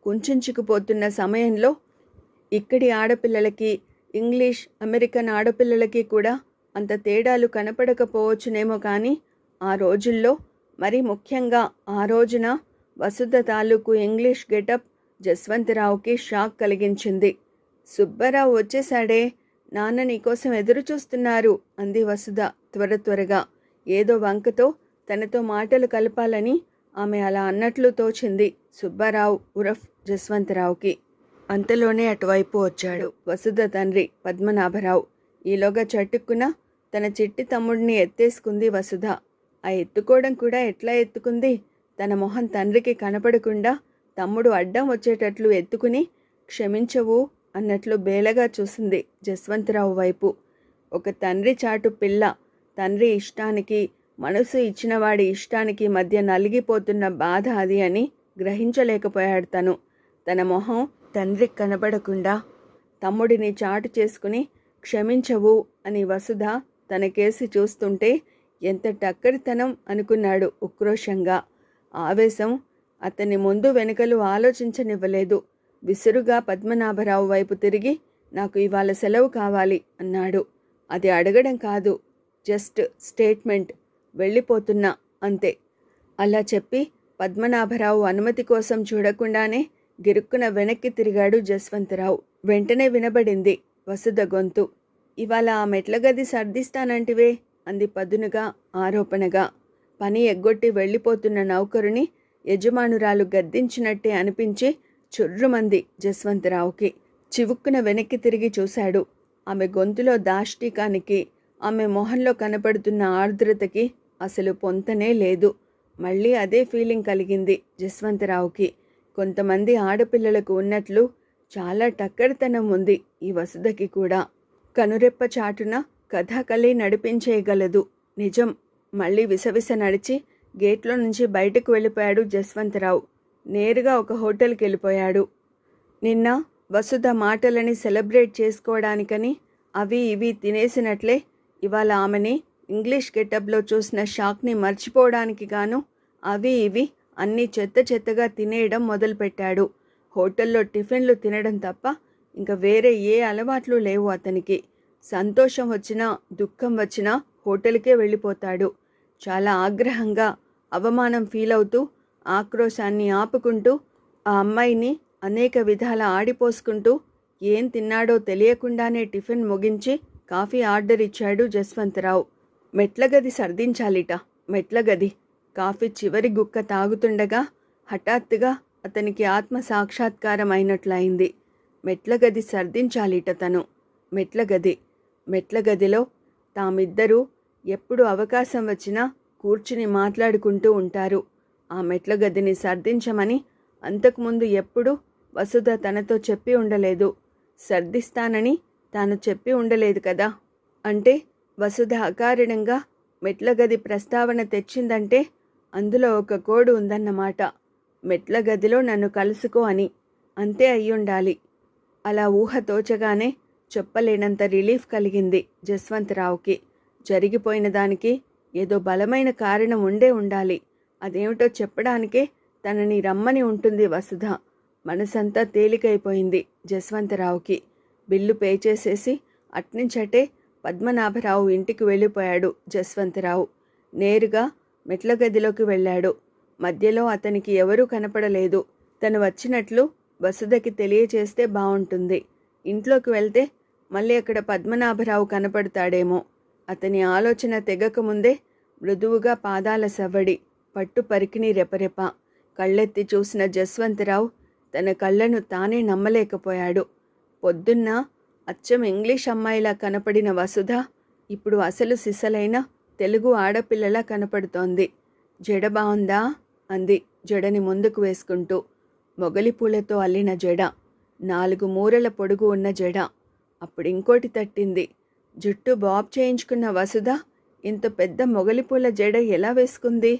Speaker 1: కుంచుకుపోతున్న సమయంలో ఇక్కడి ఆడపిల్లలకి, ఇంగ్లీష్ అమెరికన్ ఆడపిల్లలకి కూడా అంత తేడాలు కనపడకపోవచ్చునేమో. కానీ ఆ రోజుల్లో, మరి ముఖ్యంగా ఆ రోజున వసుధ తాలూకు ఇంగ్లీష్ గెటప్ జస్వంతరావుకి షాక్ కలిగించింది. సుబ్బారావు వచ్చేశాడే, నాన్న నీకోసం ఎదురు చూస్తున్నారు అంది వసుధ త్వరగా. ఏదో వంకతో తనతో మాటలు కలపాలని ఆమె అలా అన్నట్లు తోచింది సుబ్బారావు ఉరఫ్ జస్వంతరావుకి. అంతలోనే అటువైపు వచ్చాడు వసుధ తండ్రి పద్మనాభరావు. ఈలోగా చటుక్కున తన చిట్టి తమ్ముడిని ఎత్తేసుకుంది వసుధ. ఆ ఎత్తుకోవడం కూడా ఎట్లా ఎత్తుకుంది? తన మొహం తండ్రికి కనపడకుండా తమ్ముడు అడ్డం వచ్చేటట్లు ఎత్తుకుని క్షమించవు అన్నట్లు బేలగా చూసింది జస్వంతరావు వైపు. ఒక తండ్రి చాటు పిల్ల తండ్రి ఇష్టానికి, మనసు ఇచ్చినవాడి ఇష్టానికి మధ్య నలిగిపోతున్న బాధ అది అని గ్రహించలేకపోయాడు తను. తన మొహం తండ్రికి కనబడకుండా తమ్ముడిని చాటు చేసుకుని క్షమించవు అని వసుధ తన కేసి చూస్తుంటే ఎంత టక్కరితనం అనుకున్నాడు ఉక్రోషంగా. ఆవేశం అతని ముందు వెనుకలు ఆలోచించనివ్వలేదు. విసురుగా పద్మనాభరావు వైపు తిరిగి, నాకు ఇవాళ సెలవు కావాలి అన్నాడు. అది అడగడం కాదు, జస్ట్ స్టేట్మెంట్, వెళ్ళిపోతున్నా అంతే. అలా చెప్పి పద్మనాభరావు అనుమతి కోసం చూడకుండానే గిరుక్కున వెనక్కి తిరిగాడు జస్వంతరావు. వెంటనే వినబడింది వసుధ గొంతు. ఇవాళ ఆ మెట్ల గది సర్దిస్తానంటివే అంది పదునుగా, ఆరోపణగా. పని ఎగ్గొట్టి వెళ్ళిపోతున్న నౌకరుని యజమానురాలు గద్దించినట్టే అనిపించి చుర్రుమంది జస్వంతరావుకి. చివుక్కున వెనక్కి తిరిగి చూశాడు. ఆమె గొంతులో దాష్టికానికి, ఆమె మొహంలో కనపడుతున్న ఆర్ద్రతకి అసలు పొంతనే లేదు. మళ్ళీ అదే ఫీలింగ్ కలిగింది జస్వంతరావుకి. కొంతమంది ఆడపిల్లలకు ఉన్నట్లు చాలా టక్కరితనం ఉంది ఈ వసుధకి కూడా. కనురెప్ప చాటున కథాకళి నడిపించేయగలదు. నిజం. మళ్ళీ విసవిస నడిచి గేట్లో నుంచి బయటకు వెళ్ళిపోయాడు జస్వంతరావు. నేరుగా ఒక హోటల్కి వెళ్ళిపోయాడు. నిన్న వసుధ మాటలని సెలబ్రేట్ చేసుకోవడానికని అవి ఇవి తినేసినట్లే ఇవాళ ఆమెని ఇంగ్లీష్ గెటప్లో చూసిన షాక్ని మర్చిపోవడానికి గాను అవి ఇవి అన్నీ చెత్త చెత్తగా తినేయడం మొదలుపెట్టాడు. హోటల్లో టిఫిన్లు తినడం తప్ప ఇంకా వేరే ఏ అలవాట్లు లేవు అతనికి. సంతోషం వచ్చినా దుఃఖం వచ్చినా హోటల్కే వెళ్ళిపోతాడు. చాలా ఆగ్రహంగా, అవమానం ఫీల్ అవుతూ, ఆక్రోశాన్ని ఆపుకుంటూ, ఆ అమ్మాయిని అనేక విధాల ఆడిపోసుకుంటూ ఏం తిన్నాడో తెలియకుండానే టిఫిన్ ముగించి కాఫీ ఆర్డర్ ఇచ్చాడు జస్వంతరావు. మెట్లగది సర్దించాలిట, మెట్లగది. కాఫీ చివరి గుక్క తాగుతుండగా హఠాత్తుగా అతనికి ఆత్మ సాక్షాత్కారం అయినట్లయింది. మెట్లగది సర్దించాలిట తను. మెట్లగది. మెట్లగదిలో తామిద్దరూ ఎప్పుడు అవకాశం వచ్చినా కూర్చుని మాట్లాడుకుంటూ ఉంటారు. ఆ మెట్లగదిని సర్దించమని అంతకుముందు ఎప్పుడూ వసుధ తనతో చెప్పి ఉండలేదు. సర్దిస్తానని తాను చెప్పి ఉండలేదు కదా. అంటే వసుధ అకారణంగా మెట్లగది ప్రస్తావన తెచ్చిందంటే అందులో ఒక కోడు ఉందన్నమాట. మెట్లగదిలో నన్ను కలుసుకో అని. అంతే అయ్యుండాలి. అలా ఊహ తోచగానే చెప్పలేనంత రిలీఫ్ కలిగింది జస్వంతరావుకి. జరిగిపోయిన దానికి ఏదో బలమైన కారణం ఉండే ఉండాలి. అదేమిటో చెప్పడానికే తనని రమ్మని ఉంటుంది వసుధ. మనసంతా తేలికైపోయింది జస్వంతరావుకి. బిల్లు పే చేసేసి అట్నుంచటే పద్మనాభరావు ఇంటికి వెళ్ళిపోయాడు జస్వంతరావు. నేరుగా మెట్లగదిలోకి వెళ్ళాడు. మధ్యలో అతనికి ఎవరూ కనపడలేదు. తను వచ్చినట్లు వసుధకి తెలియచేస్తే బావుంటుంది. ఇంట్లోకి వెళ్తే మళ్ళీ అక్కడ పద్మనాభరావు కనపడతాడేమో. అతని ఆలోచన తెగకముందే మృదువుగా పాదాల సవ్వడి, పట్టు పరికిణి రెపరెప. కళ్ళెత్తి చూసిన జస్వంతరావు తన కళ్ళను తానే నమ్మలేకపోయాడు. పొద్దున్న అచ్చం ఇంగ్లీష్ అమ్మాయిలా కనపడిన వసుధ ఇప్పుడు అసలు సిసలైన తెలుగు ఆడపిల్లలా కనపడుతోంది. జడ బావుందా అంది జడని ముందుకు వేసుకుంటూ. మొగలి పూలతో అల్లిన జడ, 4 మూరల పొడుగు ఉన్న జడ. అప్పుడింకోటి తట్టింది. జుట్టు బాబ్ చేయించుకున్న వసుధ ఇంత పెద్ద మొగలిపూల జడ ఎలా వేసుకుంది?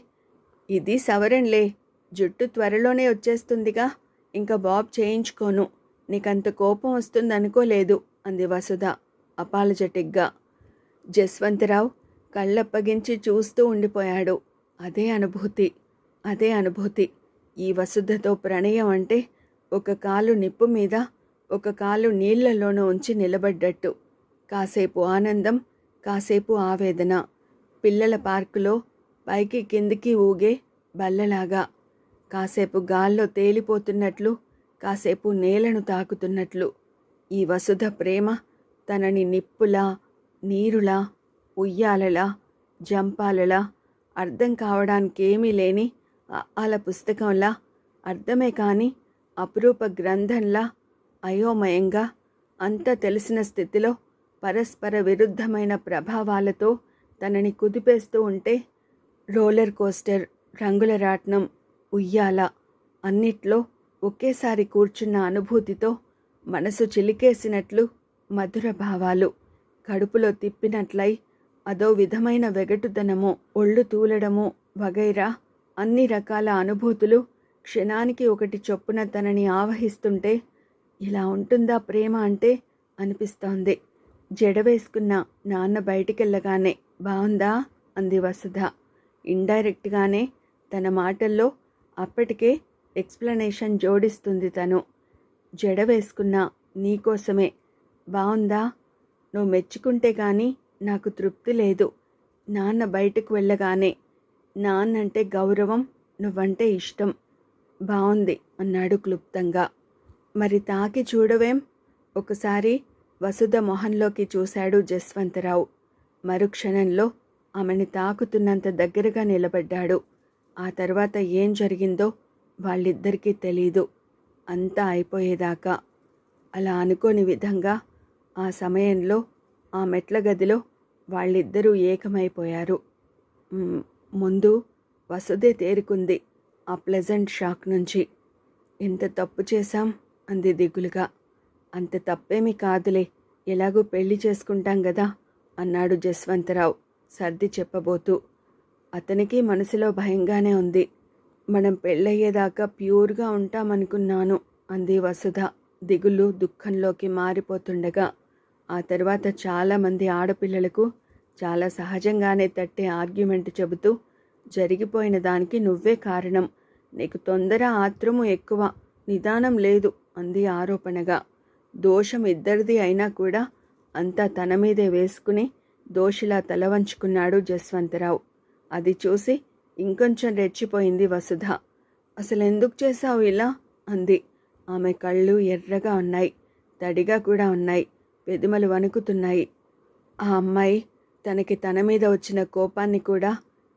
Speaker 1: ఇది సవరణలే, జుట్టు త్వరలోనే వచ్చేస్తుందిగా, ఇంకా బాబ్ చేయించుకోను. నీకంత కోపం వస్తుందనుకోలేదు అంది వసుధ అపాలజెటిక్గా. జస్వంతరావు కళ్ళప్పగించి చూస్తూ ఉండిపోయాడు. అదే అనుభూతి, అదే అనుభూతి. ఈ వసుధతో ప్రణయం అంటే ఒక కాలు నిప్పు మీద, ఒక కాలు నీళ్లలోనూ ఉంచి నిలబడ్డట్టు. కాసేపు ఆనందం, కాసేపు ఆవేదన. పిల్లల పార్కులో పైకి కిందికి ఊగే బల్లలాగా. కాసేపు గాల్లో తేలిపోతున్నట్లు, కాసేపు నేలను తాకుతున్నట్లు. ఈ వసుధ ప్రేమ తనని నిప్పులా, నీరులా, ఉయ్యాలలా, జంపాలలా, అర్థం కావడానికేమీ లేని ఆల పుస్తకంలా, అర్థమే కాని అపురూప గ్రంథంలా, అయోమయంగా, అంతా తెలిసిన స్థితిలో పరస్పర విరుద్ధమైన ప్రభావాలతో తనని కుదిపేస్తూ ఉంటే, రోలర్ కోస్టర్, రంగుల రాట్నం, ఉయ్యాల, అన్నిట్లో ఒకేసారి కూర్చున్న అనుభూతితో మనసు చిలికేసినట్లు మధుర భావాలు కడుపులో తిప్పినట్లయి అదో విధమైన వెగటుదనము, ఒళ్ళు తూలడము వగైరా అన్ని రకాల అనుభూతులు క్షణానికి ఒకటి చొప్పున తనని ఆవహిస్తుంటే ఇలా ఉంటుందా ప్రేమ అంటే అనిపిస్తోంది. జడవేసుకున్న నాన్న బయటికెళ్ళగానే బావుందా అంది వసుధ. ఇండైరెక్ట్గానే తన మాటల్లో అప్పటికే ఎక్స్ప్లెనేషన్ జోడిస్తుంది తను. జడ వేసుకున్నా నీకోసమే. బావుందా? నువ్వు మెచ్చుకుంటే గాని నాకు తృప్తి లేదు. నాన్న బయటకు వెళ్ళగానే నాన్నంటే గౌరవం, నువ్వంటే ఇష్టం. బావుంది అన్నాడు క్లుప్తంగా. మరి తాకి చూడవేం? ఒకసారి వసుధ మొహంలోకి చూశాడు జస్వంతరావు. మరుక్షణంలో ఆమెని తాకుతున్నంత దగ్గరగా నిలబడ్డాడు. ఆ తర్వాత ఏం జరిగిందో వాళ్ళిద్దరికీ తెలీదు. అంతా అయిపోయేదాకా. అలా అనుకోని విధంగా ఆ సమయంలో ఆ మెట్ల గదిలో వాళ్ళిద్దరూ ఏకమైపోయారు. ముందు వసుధే తేరుకుంది ఆ ప్లెజెంట్ షాక్ నుంచి. ఎంత తప్పు చేశాం అంది దిగులుగా. అంత తప్పేమీ కాదులే, ఎలాగూ పెళ్లి చేసుకుంటాం గదా అన్నాడు జస్వంతరావు సర్ది చెప్పబోతూ. అతనికి మనసులో భయంగానే ఉంది. మనం పెళ్ళయ్యేదాకా ప్యూర్గా ఉంటామనుకున్నాను అంది వసుధ దిగులు దుఃఖంలోకి మారిపోతుండగా. ఆ తర్వాత చాలామంది ఆడపిల్లలకు చాలా సహజంగానే తట్టే ఆర్గ్యుమెంట్ చెబుతూ జరిగిపోయిన దానికి నువ్వే కారణం, నీకు తొందర ఆత్రము ఎక్కువ, నిదానం లేదు అంది ఆరోపణగా. దోషం ఇద్దరిది అయినా కూడా అంతా తన మీదే వేసుకుని దోషిలా తల వంచుకున్నాడు జస్వంతరావు. అది చూసి ఇంకొంచెం రెచ్చిపోయింది వసుధ. అసలెందుకు చేశావు ఇలా అంది. ఆమె కళ్ళు ఎర్రగా ఉన్నాయి, తడిగా కూడా ఉన్నాయి, పెదిమలు వణుకుతున్నాయి. ఆ అమ్మాయి తనకి తన మీద వచ్చిన కోపాన్ని కూడా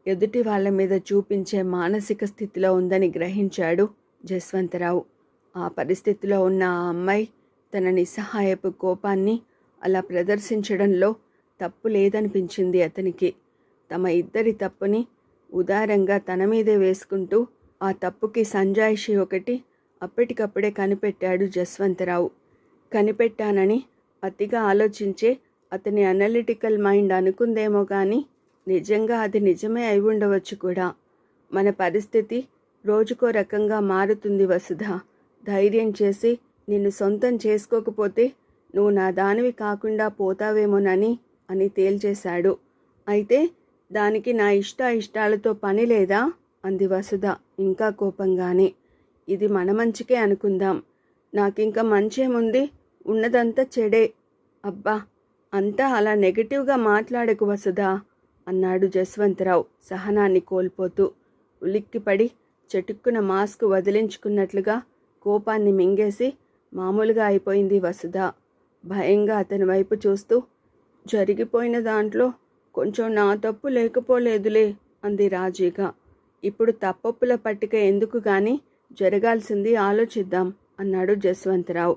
Speaker 1: ఎదుటి వాళ్ళ మీద చూపించే మానసిక స్థితిలో ఉందని గ్రహించాడు జస్వంతరావు. ఆ పరిస్థితిలో ఉన్న ఆ అమ్మాయి తన నిస్సహాయపు కోపాన్ని అలా ప్రదర్శించడంలో తప్పు లేదనిపించింది అతనికి. తమ ఇద్దరి తప్పుని ఉదారంగా తన మీదే వేసుకుంటూ ఆ తప్పుకి సంజాయిషి ఒకటి అప్పటికప్పుడే కనిపెట్టాడు జస్వంతరావు. కనిపెట్టానని అతిగా ఆలోచించే అతని అనలిటికల్ మైండ్ అనుకుందేమో కానీ నిజంగా అది నిజమే అయి ఉండవచ్చు కూడా. మన పరిస్థితి రోజుకో రకంగా మారుతుంది వసుధ. ధైర్యం చేసి నిన్ను సొంతం చేసుకోకపోతే నువ్వు నా దానివి కాకుండా పోతావేమోనని అని తేల్చేశాడు. అయితే దానికి నా ఇష్టాలతో పని లేదా అంది వసుధ ఇంకా కోపంగానే. ఇది మన మంచికే అనుకుందాం, నాకింక మంచేముంది, ఉన్నదంతా చెడే. అబ్బా, అంతా అలా నెగటివ్గా మాట్లాడకు వసుధ అన్నాడు జస్వంతరావు సహనాన్ని కోల్పోతూ. ఉలిక్కిపడి చటుక్కున మాస్క్ వదిలించుకున్నట్లుగా కోపాన్ని మింగేసి మామూలుగా అయిపోయింది వసుధ. భయంగా అతని వైపు చూస్తూ, జరిగిపోయిన దాంట్లో కొంచెం నా తప్పు లేకపోలేదులే అంది రాజీగా. ఇప్పుడు తప్పొప్పుల పట్టిక ఎందుకు గాని జరగాల్సింది ఆలోచిద్దాం అన్నాడు జస్వంతరావు.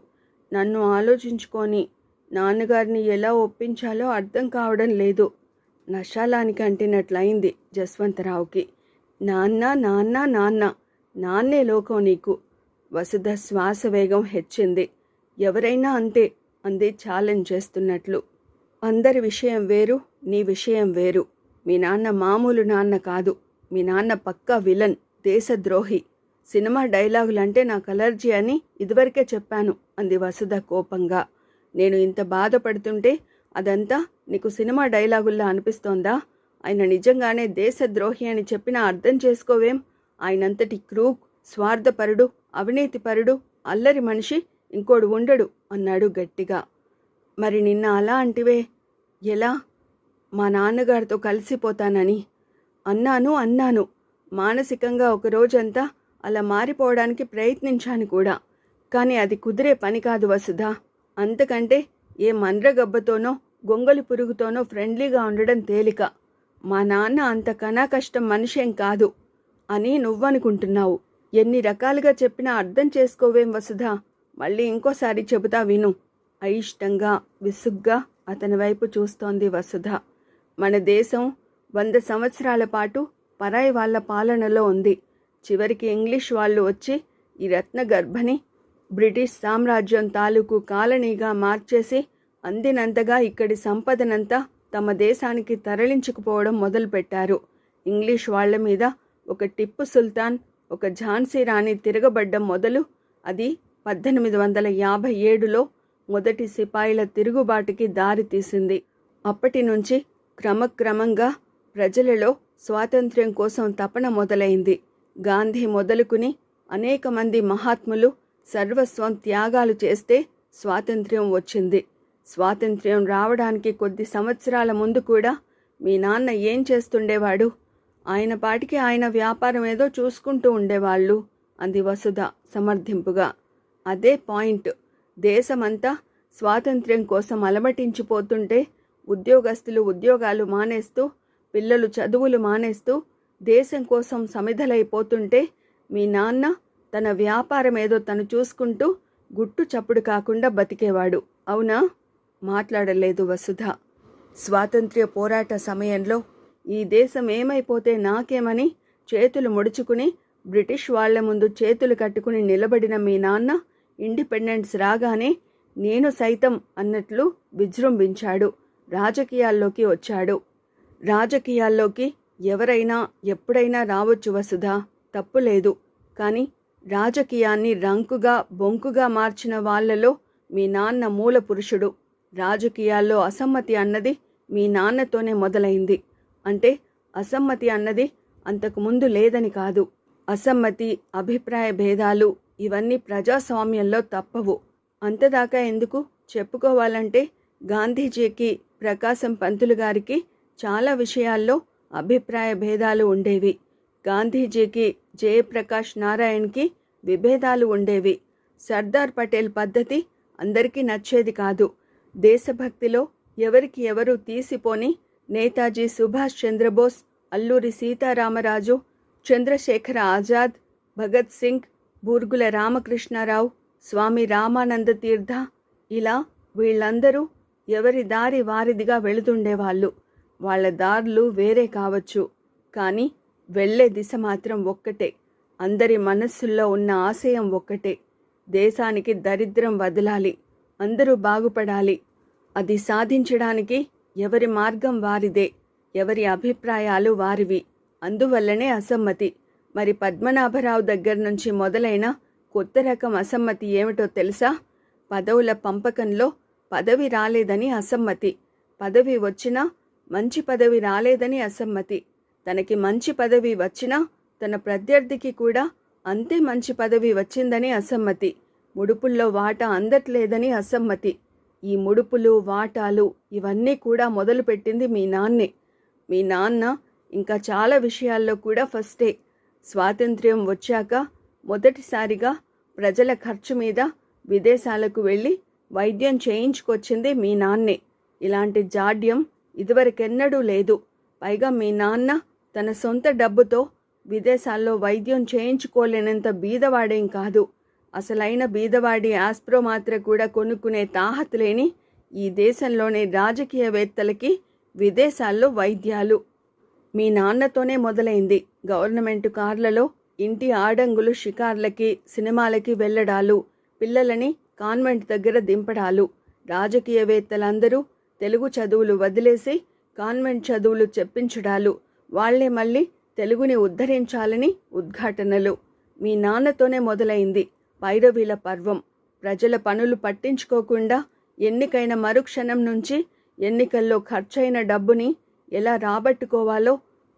Speaker 1: నన్ను ఆలోచించుకొని నాన్నగారిని ఎలా ఒప్పించాలో అర్థం కావడం లేదు. నశాలానికి అంటినట్లయింది జస్వంతరావుకి. నాన్న నాన్న నాన్న, నాన్నే లోకం నీకు. వసుధ శ్వాస వేగం హెచ్చింది. ఎవరైనా అంతే అంది ఛాలెంజ్ చేస్తున్నట్లు. అందరి విషయం వేరు, నీ విషయం వేరు. మీ నాన్న మామూలు నాన్న కాదు, మీ నాన్న పక్కా విలన్, దేశద్రోహి. సినిమా డైలాగులంటే నాకు అలర్జీ అని ఇదివరకే చెప్పాను అంది వసుధ కోపంగా. నేను ఇంత బాధపడుతుంటే అదంతా నీకు సినిమా డైలాగుల్లా అనిపిస్తోందా? ఆయన నిజంగానే దేశద్రోహి అని చెప్పినా అర్థం చేసుకోవేం? ఆయనంతటి క్రూక్, స్వార్థపరుడు, అవినీతిపరుడు, అల్లరి మనిషి ఇంకోడు ఉండడు అన్నాడు గట్టిగా. మరి నిన్న అలా అంటివే ఎలా? మా నాన్నగారితో కలిసిపోతానని అన్నాను. మానసికంగా ఒక రోజంతా అలా మారిపోవడానికి ప్రయత్నించాను కూడా. కానీ అది కుదిరే పని కాదు వసుధ. అంతకంటే ఏ మండ్రగబ్బతోనో గొంగలి పురుగుతోనో ఫ్రెండ్లీగా ఉండడం తేలిక. మా నాన్న అంత కష్టం మనిషేం కాదు అని నువ్వనుకుంటున్నావు. ఎన్ని రకాలుగా చెప్పినా అర్థం చేసుకోవేం వసుధ? మళ్ళీ ఇంకోసారి చెబుతా విను. అయిష్టంగా విసుగ్గా అతని వైపు చూస్తోంది వసుధ. మన దేశం 100 సంవత్సరాల పాటు పరాయి వాళ్ళ పాలనలో ఉంది. చివరికి ఇంగ్లీష్ వాళ్ళు వచ్చి ఈ రత్నగర్భని బ్రిటిష్ సామ్రాజ్యం తాలూకు కాలనీగా మార్చేసి అందినంతగా ఇక్కడి సంపదనంతా తమ దేశానికి తరలించుకుపోవడం మొదలుపెట్టారు. ఇంగ్లీష్ వాళ్ల మీద ఒక టిప్పు సుల్తాన్, ఒక ఝాన్సీ రాణి తిరగబడ్డం మొదలు అది 1857లో మొదటి సిపాయిల తిరుగుబాటుకి దారి తీసింది. అప్పటి నుంచి క్రమక్రమంగా ప్రజలలో స్వాతంత్ర్యం కోసం తపన మొదలైంది. గాంధీ మొదలుకుని అనేక మంది మహాత్ములు సర్వస్వం త్యాగాలు చేస్తే స్వాతంత్ర్యం వచ్చింది. స్వాతంత్ర్యం రావడానికి కొద్ది సంవత్సరాల ముందు కూడా మీ నాన్న ఏం చేస్తుండేవాడు? ఆయన పాటికి ఆయన వ్యాపారం ఏదో చూసుకుంటూ ఉండేవాళ్ళు అంది వసుధ సమర్థింపుగా. అదే పాయింట్. దేశమంతా స్వాతంత్ర్యం కోసం అలమటించిపోతుంటే ఉద్యోగస్తులు ఉద్యోగాలు మానేస్తూ, పిల్లలు చదువులు మానేస్తూ దేశం కోసం సమిధలైపోతుంటే మీ నాన్న తన వ్యాపారం ఏదో తను చూసుకుంటూ గుట్టు చప్పుడు కాకుండా బతికేవాడు. అవునా? మాట్లాడలేదు వసుధ. స్వాతంత్ర్య పోరాట సమయంలో ఈ దేశం ఏమైపోతే నాకేమని చేతులు ముడుచుకుని బ్రిటిష్ వాళ్ల ముందు చేతులు కట్టుకుని నిలబడిన మీ నాన్న ఇండిపెండెన్స్ రాగానే నేను సైతం అన్నట్లు విజృంభించాడు. రాజకీయాల్లోకి వచ్చాడు. రాజకీయాల్లోకి ఎవరైనా ఎప్పుడైనా రావచ్చు వసుధ, తప్పులేదు. కానీ రాజకీయాన్ని రంకుగా బొంకుగా మార్చిన వాళ్లలో మీ నాన్న మూల పురుషుడు. రాజకీయాల్లో అసమ్మతి అన్నది మీ నాన్నతోనే మొదలైంది. అంటే అసమ్మతి అన్నది అంతకుముందు లేదని కాదు. అసమ్మతి, అభిప్రాయ భేదాలు ఇవన్నీ ప్రజాస్వామ్యంలో తప్పవు. అంతదాకా ఎందుకు? చెప్పుకోవాలంటే గాంధీజీకి, ప్రకాశం పంతులు గారికి చాలా విషయాల్లో అభిప్రాయ భేదాలు ఉండేవి. గాంధీజీకి జయప్రకాష్ నారాయణ్కి విభేదాలు ఉండేవి. సర్దార్ పటేల్ పద్ధతి అందరికీ నచ్చేది కాదు. దేశభక్తిలో ఎవరికి ఎవరు తీసిపోని నేతాజీ సుభాష్ చంద్రబోస్, అల్లూరి సీతారామరాజు, చంద్రశేఖర ఆజాద్, భగత్ సింగ్, బూర్గుల రామకృష్ణారావు, స్వామి రామానంద తీర్థ, ఇలా వీళ్ళందరూ ఎవరి దారి వారిదిగా వెళుతుండేవాళ్ళు. వాళ్ళ దారులు వేరే కావచ్చు, కానీ వెళ్ళే దిశ మాత్రం ఒక్కటే. అందరి మనస్సుల్లో ఉన్న ఆశయం ఒక్కటే. దేశానికి దరిద్రం వదలాలి, అందరూ బాగుపడాలి. అది సాధించడానికి ఎవరి మార్గం వారిదే, ఎవరి అభిప్రాయాలు వారివి. అందువల్లనే అసమ్మతి. మరి పద్మనాభరావు దగ్గర నుంచి మొదలైన కొత్త రకం అసమ్మతి ఏమిటో తెలుసా? పదవుల పంపకంలో పదవి రాలేదని అసమ్మతి. పదవి వచ్చినా మంచి పదవి రాలేదని అసమ్మతి. తనకి మంచి పదవి వచ్చినా తన ప్రత్యర్థికి కూడా అంతే మంచి పదవి వచ్చిందని అసమ్మతి. ముడుపుల్లో వాటా అందట్లేదని అసమ్మతి. ఈ ముడుపులు, వాటాలు ఇవన్నీ కూడా మొదలుపెట్టింది మీ నాన్నే. మీ నాన్న ఇంకా చాలా విషయాల్లో కూడా ఫస్టే. స్వాతంత్ర్యం వచ్చాక మొదటిసారిగా ప్రజల ఖర్చు మీద విదేశాలకు వెళ్ళి వైద్యం చేయించుకొచ్చింది మీ నాన్నే. ఇలాంటి జాడ్యం ఇదివరకెన్నడూ లేదు. పైగా మీ నాన్న తన సొంత డబ్బుతో విదేశాల్లో వైద్యం చేయించుకోలేనంత బీదవాడేం కాదు. అసలైన బీదవాడి ఆస్ప్రో మాత్ర కూడా కొనుక్కునే తాహతు లేని ఈ దేశంలోని రాజకీయవేత్తలకి విదేశాల్లో వైద్యాలు. మీ నాన్నతోనే మొదలైంది. గవర్నమెంట్ కార్లలో ఇంటి ఆడంగులు షికార్లకి, సినిమాలకి వెళ్ళడాలు, పిల్లలని కాన్వెంట్ దగ్గర దింపడాలు. రాజకీయవేత్తలందరూ తెలుగు చదువులు వదిలేసి కాన్వెంట్ చదువులు చెప్పించడాలు. వాళ్లే మళ్ళీ తెలుగుని ఉద్ధరించాలని ఉద్ఘాటనలు. మీ నాన్నతోనే మొదలైంది పైరవీల పర్వం. ప్రజల పనులు పట్టించుకోకుండా ఎన్నికైన మరుక్షణం నుంచి ఎన్నికల్లో ఖర్చయిన డబ్బుని ఎలా రాబట్టుకోవాలో,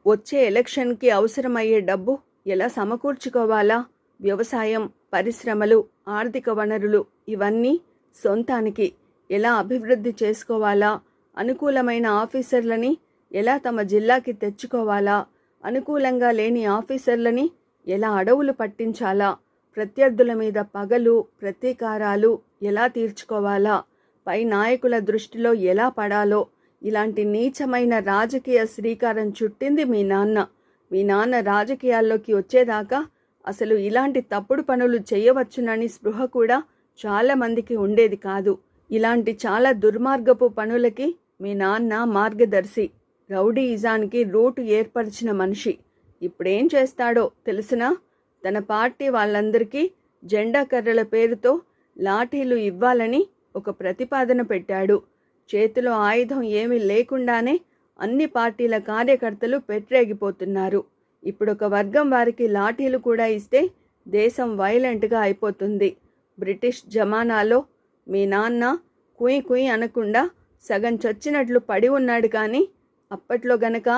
Speaker 1: వచ్చే ఎలక్షన్కి అవసరమయ్యే డబ్బు ఎలా సమకూర్చుకోవాలా, వ్యవసాయం, పరిశ్రమలు, ఆర్థిక వనరులు ఇవన్నీ సొంతానికి ఎలా అభివృద్ధి చేసుకోవాలా, అనుకూలమైన ఆఫీసర్లని ఎలా తమ జిల్లాకి తెచ్చుకోవాలా, అనుకూలంగా లేని ఆఫీసర్లని ఎలా అడవులు పట్టించాలా, ప్రత్యర్థుల మీద పగలు, ప్రతీకారాలు ఎలా తీర్చుకోవాలా, పై నాయకుల దృష్టిలో ఎలా పడాలో, ఇలాంటి నీచమైన రాజకీయ శ్రీకారం చుట్టింది మీ నాన్న. మీ నాన్న రాజకీయాల్లోకి వచ్చేదాకా అసలు ఇలాంటి తప్పుడు పనులు చేయవచ్చునని స్పృహ కూడా చాలా మందికి ఉండేది కాదు. ఇలాంటి చాలా దుర్మార్గపు పనులకి మీ నాన్న మార్గదర్శి, రౌడీయిజానికి రూటు ఏర్పరిచిన మనిషి. ఇప్పుడేం చేస్తాడో తెలుసునా? తన పార్టీ వాళ్ళందరికీ జెండా కర్రల పేరుతో లాఠీలు ఇవ్వాలని ఒక ప్రతిపాదన పెట్టాడు. చేతిలో ఆయుధం ఏమీ లేకుండానే అన్ని పార్టీల కార్యకర్తలు పెట్టరేగిపోతున్నారు. ఇప్పుడొక వర్గం వారికి లాఠీలు కూడా ఇస్తే దేశం వైలెంట్గా అయిపోతుంది. బ్రిటిష్ జమానాలో మీ నాన్న కుయ్ కుయ్ అనకుండా సగం చచ్చినట్లు పడి ఉన్నాడు. కానీ అప్పట్లో గనక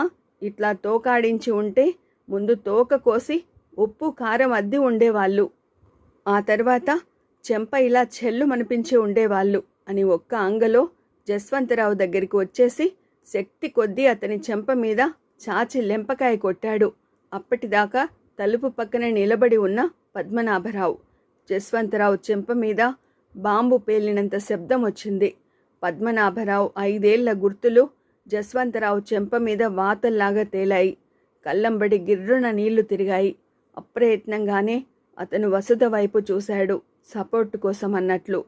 Speaker 1: ఇట్లా తోకాడించి ఉంటే ముందు తోక కోసి ఉప్పు కారం అద్ది ఉండేవాళ్ళు. ఆ తర్వాత చెంప ఇలా చెల్లుమనిపించి ఉండేవాళ్ళు అని ఒక్క అంగలో జస్వంతరావు దగ్గరికి వచ్చేసి శక్తి కొద్దీ అతని చెంప మీద చాచి లెంపకాయ కొట్టాడు. అప్పటిదాకా తలుపు పక్కన నిలబడి ఉన్న పద్మనాభరావు. జస్వంతరావు చెంప మీద బాంబు పేలినంత శబ్దం వచ్చింది. పద్మనాభరావు 5 ఏళ్ల గుర్తులు జస్వంతరావు చెంప మీద వాతల్లాగా తేలాయి. కళ్ళంబడి గిర్రున నీళ్లు తిరిగాయి. అప్రయత్నంగానే అతను వసుధ వైపు చూశాడు, సపోర్టు కోసం అన్నట్లు.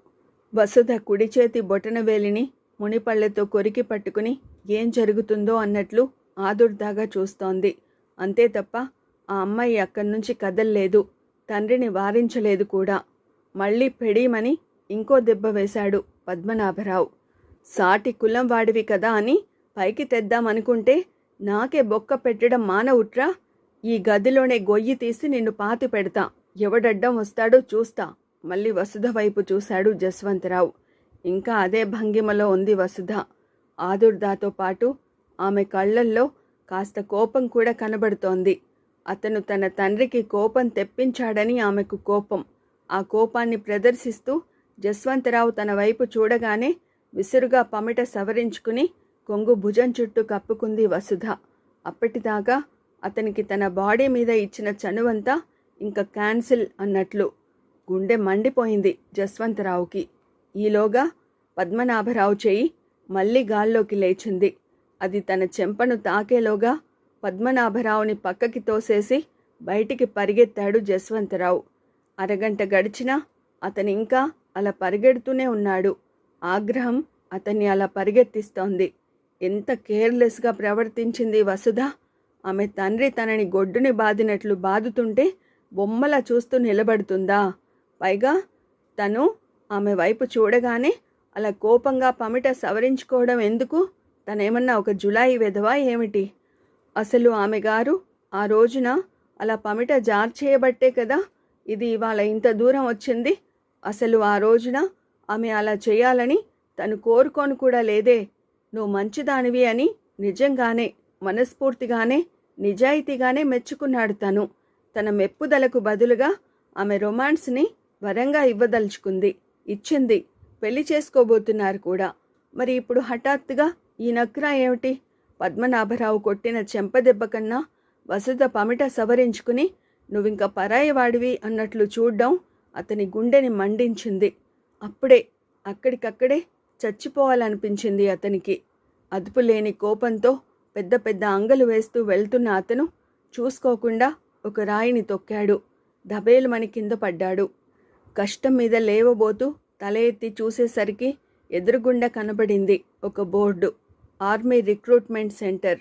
Speaker 1: వసుధ కుడి చేతి బొటనవేలిని మునిపళ్ళతో కొరికి పట్టుకుని ఏం జరుగుతుందో అన్నట్లు ఆదుర్దాగా చూస్తోంది. అంతే తప్ప ఆ అమ్మాయి అక్కడి నుంచి కదల్లేదు. తండ్రిని వారించలేదు కూడా. మళ్ళీ పెడీమని ఇంకో దెబ్బ వేశాడు పద్మనాభరావు. సాటి కులం వాడివి కదా అని పైకి తెద్దామనుకుంటే నాకే బొక్క పెట్టడం మానవుట్రా. ఈ గదిలోనే గొయ్యి తీసి నిన్ను పాతి పెడతా. ఎవడడ్డం వస్తాడో చూస్తా. మళ్ళీ వసుధ వైపు చూశాడు జస్వంతరావు. ఇంకా అదే భంగిమలో ఉంది వసుధ. ఆదుర్దాతో పాటు ఆమె కళ్ళల్లో కాస్త కోపం కూడా కనబడుతోంది. అతను తన తండ్రికి కోపం తెప్పించాడని ఆమెకు కోపం. ఆ కోపాన్ని ప్రదర్శిస్తూ జస్వంతరావు తన వైపు చూడగానే విసురుగా పమిట సవరించుకుని కొంగు భుజం చుట్టూ కప్పుకుంది వసుధ. అప్పటిదాకా అతనికి తన బాడీ మీద ఇచ్చిన చనువంతా ఇంకా క్యాన్సిల్ అన్నట్లు. గుండె మండిపోయింది జస్వంతరావుకి. ఈలోగా పద్మనాభరావు చెయ్యి మళ్ళీ గాల్లోకి లేచింది. అది తన చెంపను తాకేలోగా పద్మనాభరావుని పక్కకి తోసేసి బయటికి పరిగెత్తాడు జస్వంతరావు. అరగంట గడిచినా అతను ఇంకా అలా పరిగెడుతూనే ఉన్నాడు. ఆగ్రహం అతన్ని అలా పరిగెత్తిస్తోంది. ఎంత కేర్లెస్గా ప్రవర్తించింది వసుధ. ఆమె తండ్రి తనని గొడ్డుని బాదినట్లు బాదుతుంటే బొమ్మలా చూస్తూ నిలబడుతుందా? పైగా తను ఆమె వైపు చూడగానే అలా కోపంగా పమిట సవరించుకోవడం ఎందుకు? తనేమన్నా ఒక జులాయి వెధవా ఏమిటి? అసలు ఆమె గారు ఆ రోజున అలా పమిట జార్చేయబట్టే కదా ఇది ఇవాళ ఇంత దూరం వచ్చింది. అసలు ఆ రోజున ఆమె అలా చేయాలని తను కోరుకోను కూడా లేదే. నువ్వు మంచిదానివి అని నిజంగానే మనస్ఫూర్తిగానే నిజాయితీగానే మెచ్చుకున్నాడు తను. తన మెప్పుదలకు బదులుగా ఆమె రొమాన్స్ని వరంగా ఇవ్వదలుచుకుంది. ఇచ్చింది. పెళ్లి చేసుకోబోతున్నారు కూడా. మరి ఇప్పుడు హఠాత్తుగా ఈ నక్రా ఏమిటి? పద్మనాభరావు కొట్టిన చెంపదెబ్బ కన్నా వసుధ పమిట సవరించుకుని నువ్వింక పరాయివాడివి అన్నట్లు చూడ్డం అతని గుండెని మండించింది. అప్పుడే అక్కడికక్కడే చచ్చిపోవాలనిపించింది అతనికి. అదుపులేని కోపంతో పెద్ద పెద్ద అంగలు వేస్తూ వెళ్తున్న అతను చూసుకోకుండా ఒక రాయిని తొక్కాడు. దబేలుమని కింద పడ్డాడు. కష్టం మీద లేవబోతూ తల ఎత్తి చూసేసరికి ఎదురుగుండా కనబడింది ఒక బోర్డు. Army recruitment centre.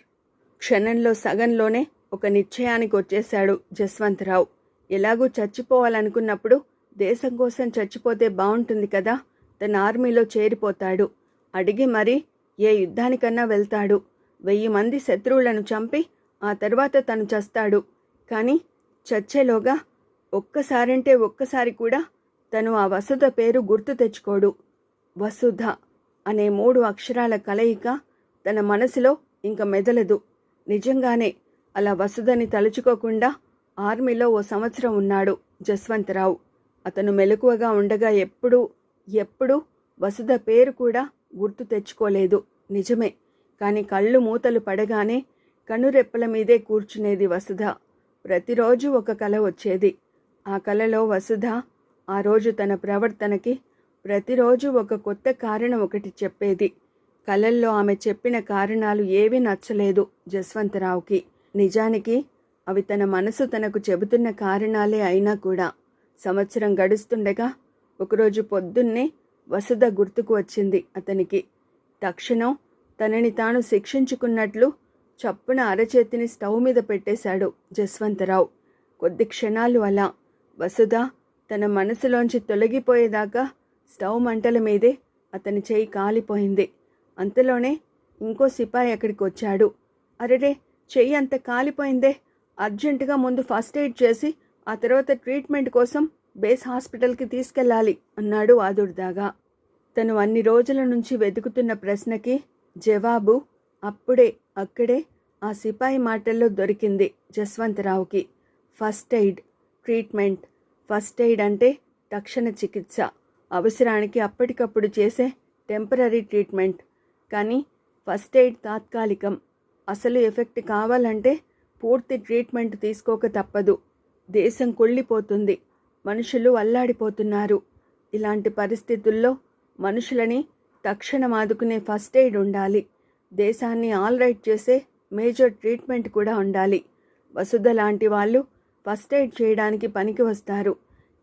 Speaker 1: క్షణంలో సగంలోనే ఒక నిశ్చయానికి వచ్చేశాడు జస్వంతరావు. ఎలాగూ చచ్చిపోవాలనుకున్నప్పుడు దేశం కోసం చచ్చిపోతే బాగుంటుంది కదా. తన ఆర్మీలో చేరిపోతాడు. అడిగి మరీ ఏ యుద్ధానికన్నా వెళ్తాడు. 1000 మంది శత్రువులను చంపి ఆ తర్వాత తను చస్తాడు. కానీ చచ్చేలోగా ఒక్కసారంటే ఒక్కసారి కూడా తను ఆ వసుధ పేరు గుర్తు తెచ్చుకోడు. వసుధ అనే 3 అక్షరాల కలయిక తన మనసులో ఇంక మెదలదు. నిజంగానే అలా వసుధని తలుచుకోకుండా ఆర్మీలో ఓ సంవత్సరం ఉన్నాడు జస్వంతరావు. అతను మెలకువగా ఉండగా ఎప్పుడూ వసుధ పేరు కూడా గుర్తు తెచ్చుకోలేదు. నిజమే. కానీ కళ్ళు మూతలు పడగానే కనురెప్పల మీదే కూర్చునేది వసుధ. ప్రతిరోజు ఒక కల వచ్చేది. ఆ కలలో వసుధ ఆ రోజు తన ప్రవర్తనకి ప్రతిరోజు ఒక కొత్త కారణం ఒకటి చెప్పేది. కలల్లో ఆమె చెప్పిన కారణాలు ఏవీ నచ్చలేదు జస్వంతరావుకి. నిజానికి అవి తన మనసు తనకు చెబుతున్న కారణాలే అయినా కూడా. సంవత్సరం గడుస్తుండగా ఒకరోజు పొద్దున్నే వసుధ గుర్తుకు వచ్చింది అతనికి. తక్షణం తనని తాను శిక్షించుకున్నట్లు చప్పున అరచేతిని స్టవ్ మీద పెట్టేశాడు జస్వంతరావు. కొద్ది క్షణాలు అలా వసుధ తన మనసులోంచి తొలగిపోయేదాకా స్టవ్ మంటల మీదే అతని చేయి కాలిపోయింది. అంతలోనే ఇంకో సిపాయి అక్కడికి వచ్చాడు. అరెరే, చెయ్యి అంత కాలిపోయిందే, అర్జెంటుగా ముందు ఫస్ట్ ఎయిడ్ చేసి ఆ తర్వాత ట్రీట్మెంట్ కోసం బేస్ హాస్పిటల్కి తీసుకెళ్ళాలి అన్నాడు ఆదుర్దాగా. తను అన్ని రోజుల నుంచి వెతుకుతున్న ప్రశ్నకి జవాబు అక్కడే ఆ సిపాయి మాటల్లో దొరికింది జస్వంతరావుకి. First aid, treatment. First aid అంటే తక్షణ చికిత్స, అవసరానికి అప్పటికప్పుడు చేసే టెంపరరీ ట్రీట్మెంట్. కానీ ఫస్ట్ ఎయిడ్ తాత్కాలికం. అసలు ఎఫెక్ట్ కావాలంటే పూర్తి ట్రీట్మెంట్ తీసుకోక తప్పదు. దేశం కుళ్ళిపోతుంది, మనుషులు అల్లాడిపోతున్నారు. ఇలాంటి పరిస్థితుల్లో మనుషులని తక్షణం ఆదుకునే ఫస్ట్ ఎయిడ్ ఉండాలి. దేశాన్ని ఆల్ రైట్ చేసే మేజర్ ట్రీట్మెంట్ కూడా ఉండాలి. వసుధ లాంటి వాళ్ళు ఫస్ట్ ఎయిడ్ చేయడానికి పనికి వస్తారు.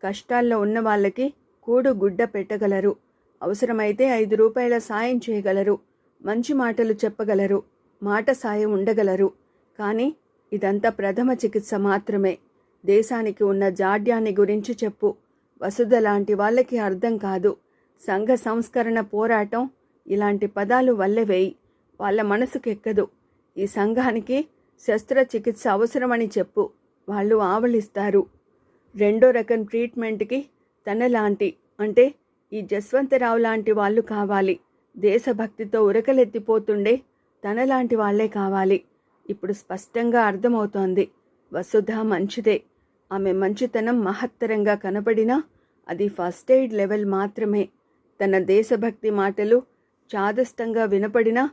Speaker 1: కష్టాల్లో ఉన్న వాళ్ళకి కూడు గుడ్డ పెట్టగలరు. అవసరమైతే 5 రూపాయల సాయం చేయగలరు. మంచి మాటలు చెప్పగలరు. మాట సాయం ఉండగలరు. కానీ ఇదంతా ప్రథమ చికిత్స మాత్రమే. దేశానికి ఉన్న జాడ్యాన్ని గురించి చెప్పు. వసుధ లాంటి వాళ్ళకి అర్థం కాదు. సంఘ సంస్కరణ పోరాటం ఇలాంటి పదాలు వల్లెవేయి. వాళ్ళ మనసుకెక్కదు. ఈ సంఘానికి శస్త్రచికిత్స అవసరమని చెప్పు. వాళ్ళు ఆవలిస్తారు. రెండో రకం ట్రీట్మెంట్కి తనలాంటి, అంటే ఈ జస్వంతరావు లాంటి వాళ్ళు కావాలి. దేశభక్తితో ఉరకలెత్తిపోతుండే తనలాంటి వాళ్లే కావాలి. ఇప్పుడు స్పష్టంగా అర్థమవుతోంది. వసుధ మంచిదే. ఆమె మంచితనం మహత్తరంగా కనపడినా అది ఫస్ట్ ఎయిడ్ లెవెల్ మాత్రమే. తన దేశభక్తి మాటలు చాదస్తంగా వినపడినా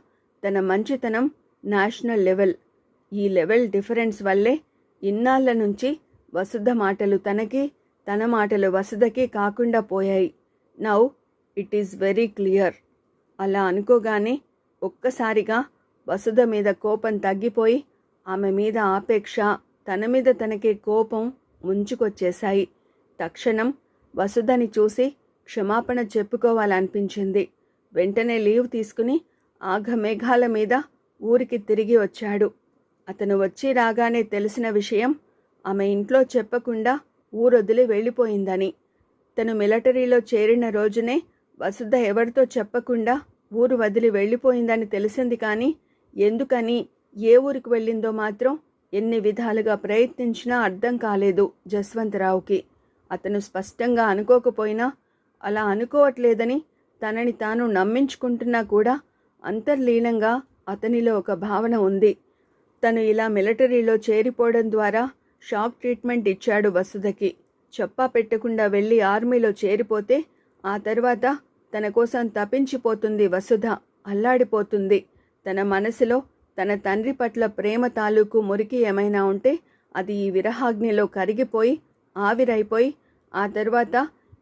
Speaker 1: తన మంచితనం నేషనల్ లెవెల్. ఈ లెవెల్ డిఫరెన్స్ వల్లే ఇన్నాళ్ల నుంచి వసుధ మాటలు తనకి, తన మాటలు వసుధకి కాకుండా పోయాయి. Now it is very clear. అలా అనుకోగానే ఒక్కసారిగా వసుధ మీద కోపం తగ్గిపోయి ఆమె మీద ఆపేక్ష, తన మీద తనకే కోపం ముంచుకొచ్చేశాయి. తక్షణం వసుధని చూసి క్షమాపణ చెప్పుకోవాలనిపించింది. వెంటనే లీవ్ తీసుకుని ఆఘమేఘాల మీద ఊరికి తిరిగి వచ్చాడు. అతను వచ్చి రాగానే తెలిసిన విషయం ఆమె ఇంట్లో చెప్పకుండా ఊరొదిలి వెళ్ళిపోయిందని. తను మిలిటరీలో చేరిన రోజునే వసుధ ఎవరితో చెప్పకుండా ఊరు వదిలి వెళ్ళిపోయిందని తెలిసింది. కానీ ఎందుకని, ఏ ఊరికి వెళ్ళిందో మాత్రం ఎన్ని విధాలుగా ప్రయత్నించినా అర్థం కాలేదు జస్వంతరావుకి. అతను స్పష్టంగా అనుకోకపోయినా, అలా అనుకోవట్లేదని తనని తాను నమ్మించుకుంటున్నా కూడా అంతర్లీనంగా అతనిలో ఒక భావన ఉంది. తను ఇలా మిలిటరీలో చేరిపోవడం ద్వారా షాక్ ట్రీట్మెంట్ ఇచ్చాడు వసుధకి. చెప్పా పెట్టకుండా వెళ్ళి ఆర్మీలో చేరిపోతే ఆ తర్వాత తన కోసం తపించిపోతుంది వసుధ, అల్లాడిపోతుంది. తన మనసులో తన తండ్రి పట్ల ప్రేమ తాలూకు మురికి ఏమైనా ఉంటే అది ఈ విరహాగ్నిలో కరిగిపోయి ఆవిరైపోయి ఆ తర్వాత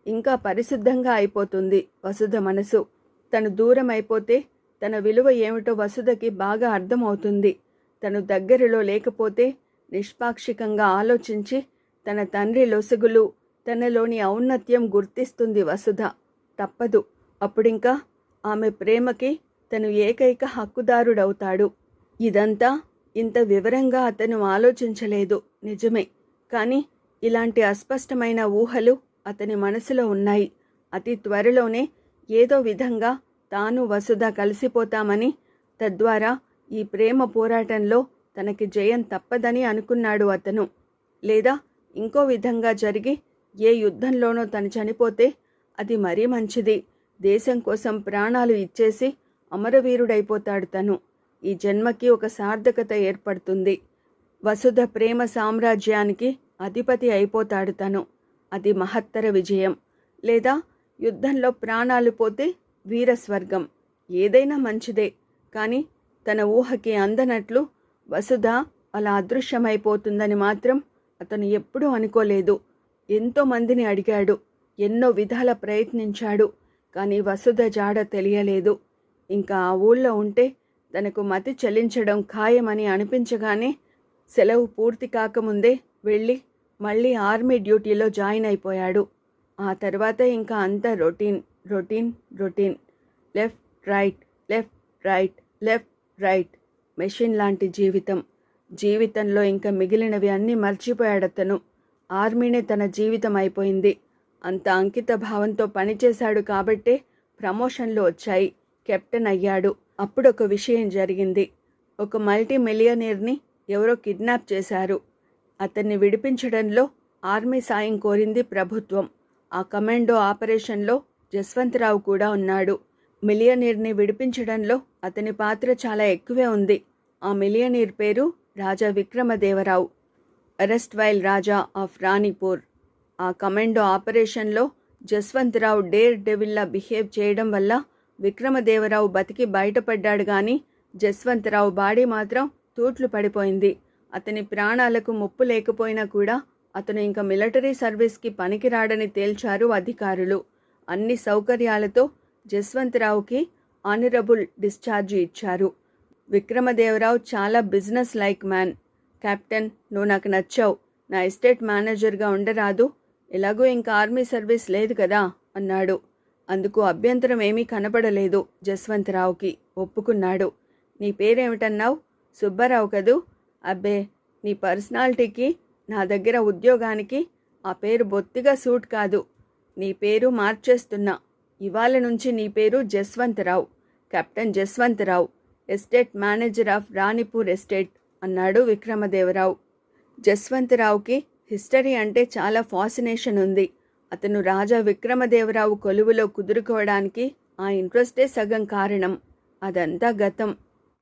Speaker 1: ఇంకా పరిశుద్ధంగా అయిపోతుంది వసుధ మనసు. తను దూరం అయిపోతే తన విలువ ఏమిటో వసుధకి బాగా అర్థమవుతుంది. తను దగ్గరలో లేకపోతే నిష్పాక్షికంగా ఆలోచించి తన తండ్రి లొసుగులు, తనలోని ఔన్నత్యం గుర్తిస్తుంది వసుధ. తప్పదు. అప్పుడింకా ఆమె ప్రేమకి తను ఏకైక హక్కుదారుడవుతాడు. ఇదంతా ఇంత వివరంగా అతను ఆలోచించలేదు, నిజమే. కానీ ఇలాంటి అస్పష్టమైన ఊహలు అతని మనసులో ఉన్నాయి. అతి త్వరలోనే ఏదో విధంగా తాను వసుధ కలిసిపోతామని, తద్వారా ఈ ప్రేమ పోరాటంలో తనకి జయం తప్పదని అనుకున్నాడు అతను. లేదా ఇంకో విధంగా జరిగి ఏ యుద్ధంలోనో తను చనిపోతే అది మరీ మంచిది. దేశం కోసం ప్రాణాలు ఇచ్చేసి అమరవీరుడైపోతాడు తను. ఈ జన్మకి ఒక సార్థకత ఏర్పడుతుంది. వసుధ ప్రేమ సామ్రాజ్యానికి అధిపతి అయిపోతాడు తను. అది మహత్తర విజయం. లేదా యుద్ధంలో ప్రాణాలు పోతే వీరస్వర్గం. ఏదైనా మంచిదే. కానీ తన ఊహకి అందనట్లు వసుధ అలా అదృశ్యమైపోతుందని మాత్రం అతను ఎప్పుడూ అనుకోలేదు. ఎంతో మందిని అడిగాడు, ఎన్నో విధాల ప్రయత్నించాడు. కానీ వసుధ జాడ తెలియలేదు. ఇంకా ఆ ఊళ్ళో ఉంటే తనకు మతి చెల్లించడం ఖాయమని అనిపించగానే సెలవు పూర్తి కాకముందే వెళ్ళి మళ్ళీ ఆర్మీ డ్యూటీలో జాయిన్ అయిపోయాడు. ఆ తర్వాత ఇంకా అంతా routine routine routine. Left right, left right, left right. Machine లాంటి జీవితం. జీవితంలో ఇంకా మిగిలినవి అన్నీ మర్చిపోయాడతను. ఆర్మీనే తన జీవితం అయిపోయింది. అంత అంకిత భావంతో పనిచేశాడు కాబట్టే ప్రమోషన్లు వచ్చాయి, కెప్టెన్ అయ్యాడు. అప్పుడొక విషయం జరిగింది. ఒక మల్టీ మిలియనీర్ని ఎవరో కిడ్నాప్ చేశారు. అతన్ని విడిపించడంలో ఆర్మీ సాయం కోరింది ప్రభుత్వం. ఆ కమాండో ఆపరేషన్లో జస్వంతరావు కూడా ఉన్నాడు. మిలియనీర్ని విడిపించడంలో అతని పాత్ర చాలా ఎక్కువే ఉంది. ఆ మిలియనీర్ పేరు రాజా విక్రమదేవరావు, అరెస్ట్ వైల్ రాజా ఆఫ్ రాణిపూర్. ఆ కమాండో ఆపరేషన్లో జస్వంతరావు డేర్ డెవిల్లా బిహేవ్ చేయడం వల్ల విక్రమదేవరావు బతికి బయటపడ్డాడు. కానీ జస్వంతరావు బాడీ మాత్రం తూట్లు పడిపోయింది. అతని ప్రాణాలకు ముప్పు లేకపోయినా కూడా అతను ఇంకా మిలిటరీ సర్వీస్కి పనికిరాడని తేల్చారు అధికారులు. అన్ని సౌకర్యాలతో జస్వంతరావుకి ఆనరబుల్ డిశ్చార్జి ఇచ్చారు. విక్రమదేవరావు చాలా బిజినెస్ లైక్ మ్యాన్. కెప్టెన్, నువ్వు నాకు నచ్చావు. నా ఎస్టేట్ మేనేజర్గా ఉండరాదు? ఎలాగో ఇంకా ఆర్మీ సర్వీస్ లేదు కదా అన్నాడు. అందుకు అభ్యంతరం ఏమీ కనపడలేదు జస్వంతరావుకి. ఒప్పుకున్నాడు. నీ పేరేమిటన్నావు? సుబ్బారావు కదూ? అబ్బే, నీ పర్సనాలిటీకి, నా దగ్గర ఉద్యోగానికి ఆ పేరు బొత్తిగా సూట్ కాదు. నీ పేరు మార్చేస్తున్నా. ఇవాళ నుంచి నీ పేరు Jaswanth Rao, captain Jaswanth Rao, estate manager of Ranipur estate అన్నాడు విక్రమదేవరావు. జస్వంతరావుకి హిస్టరీ అంటే చాలా ఫాసినేషన్ ఉంది. అతను రాజా విక్రమదేవరావు కొలువులో కుదురుకోవడానికి ఆ ఇంట్రెస్టే సగం కారణం. అదంతా గతం.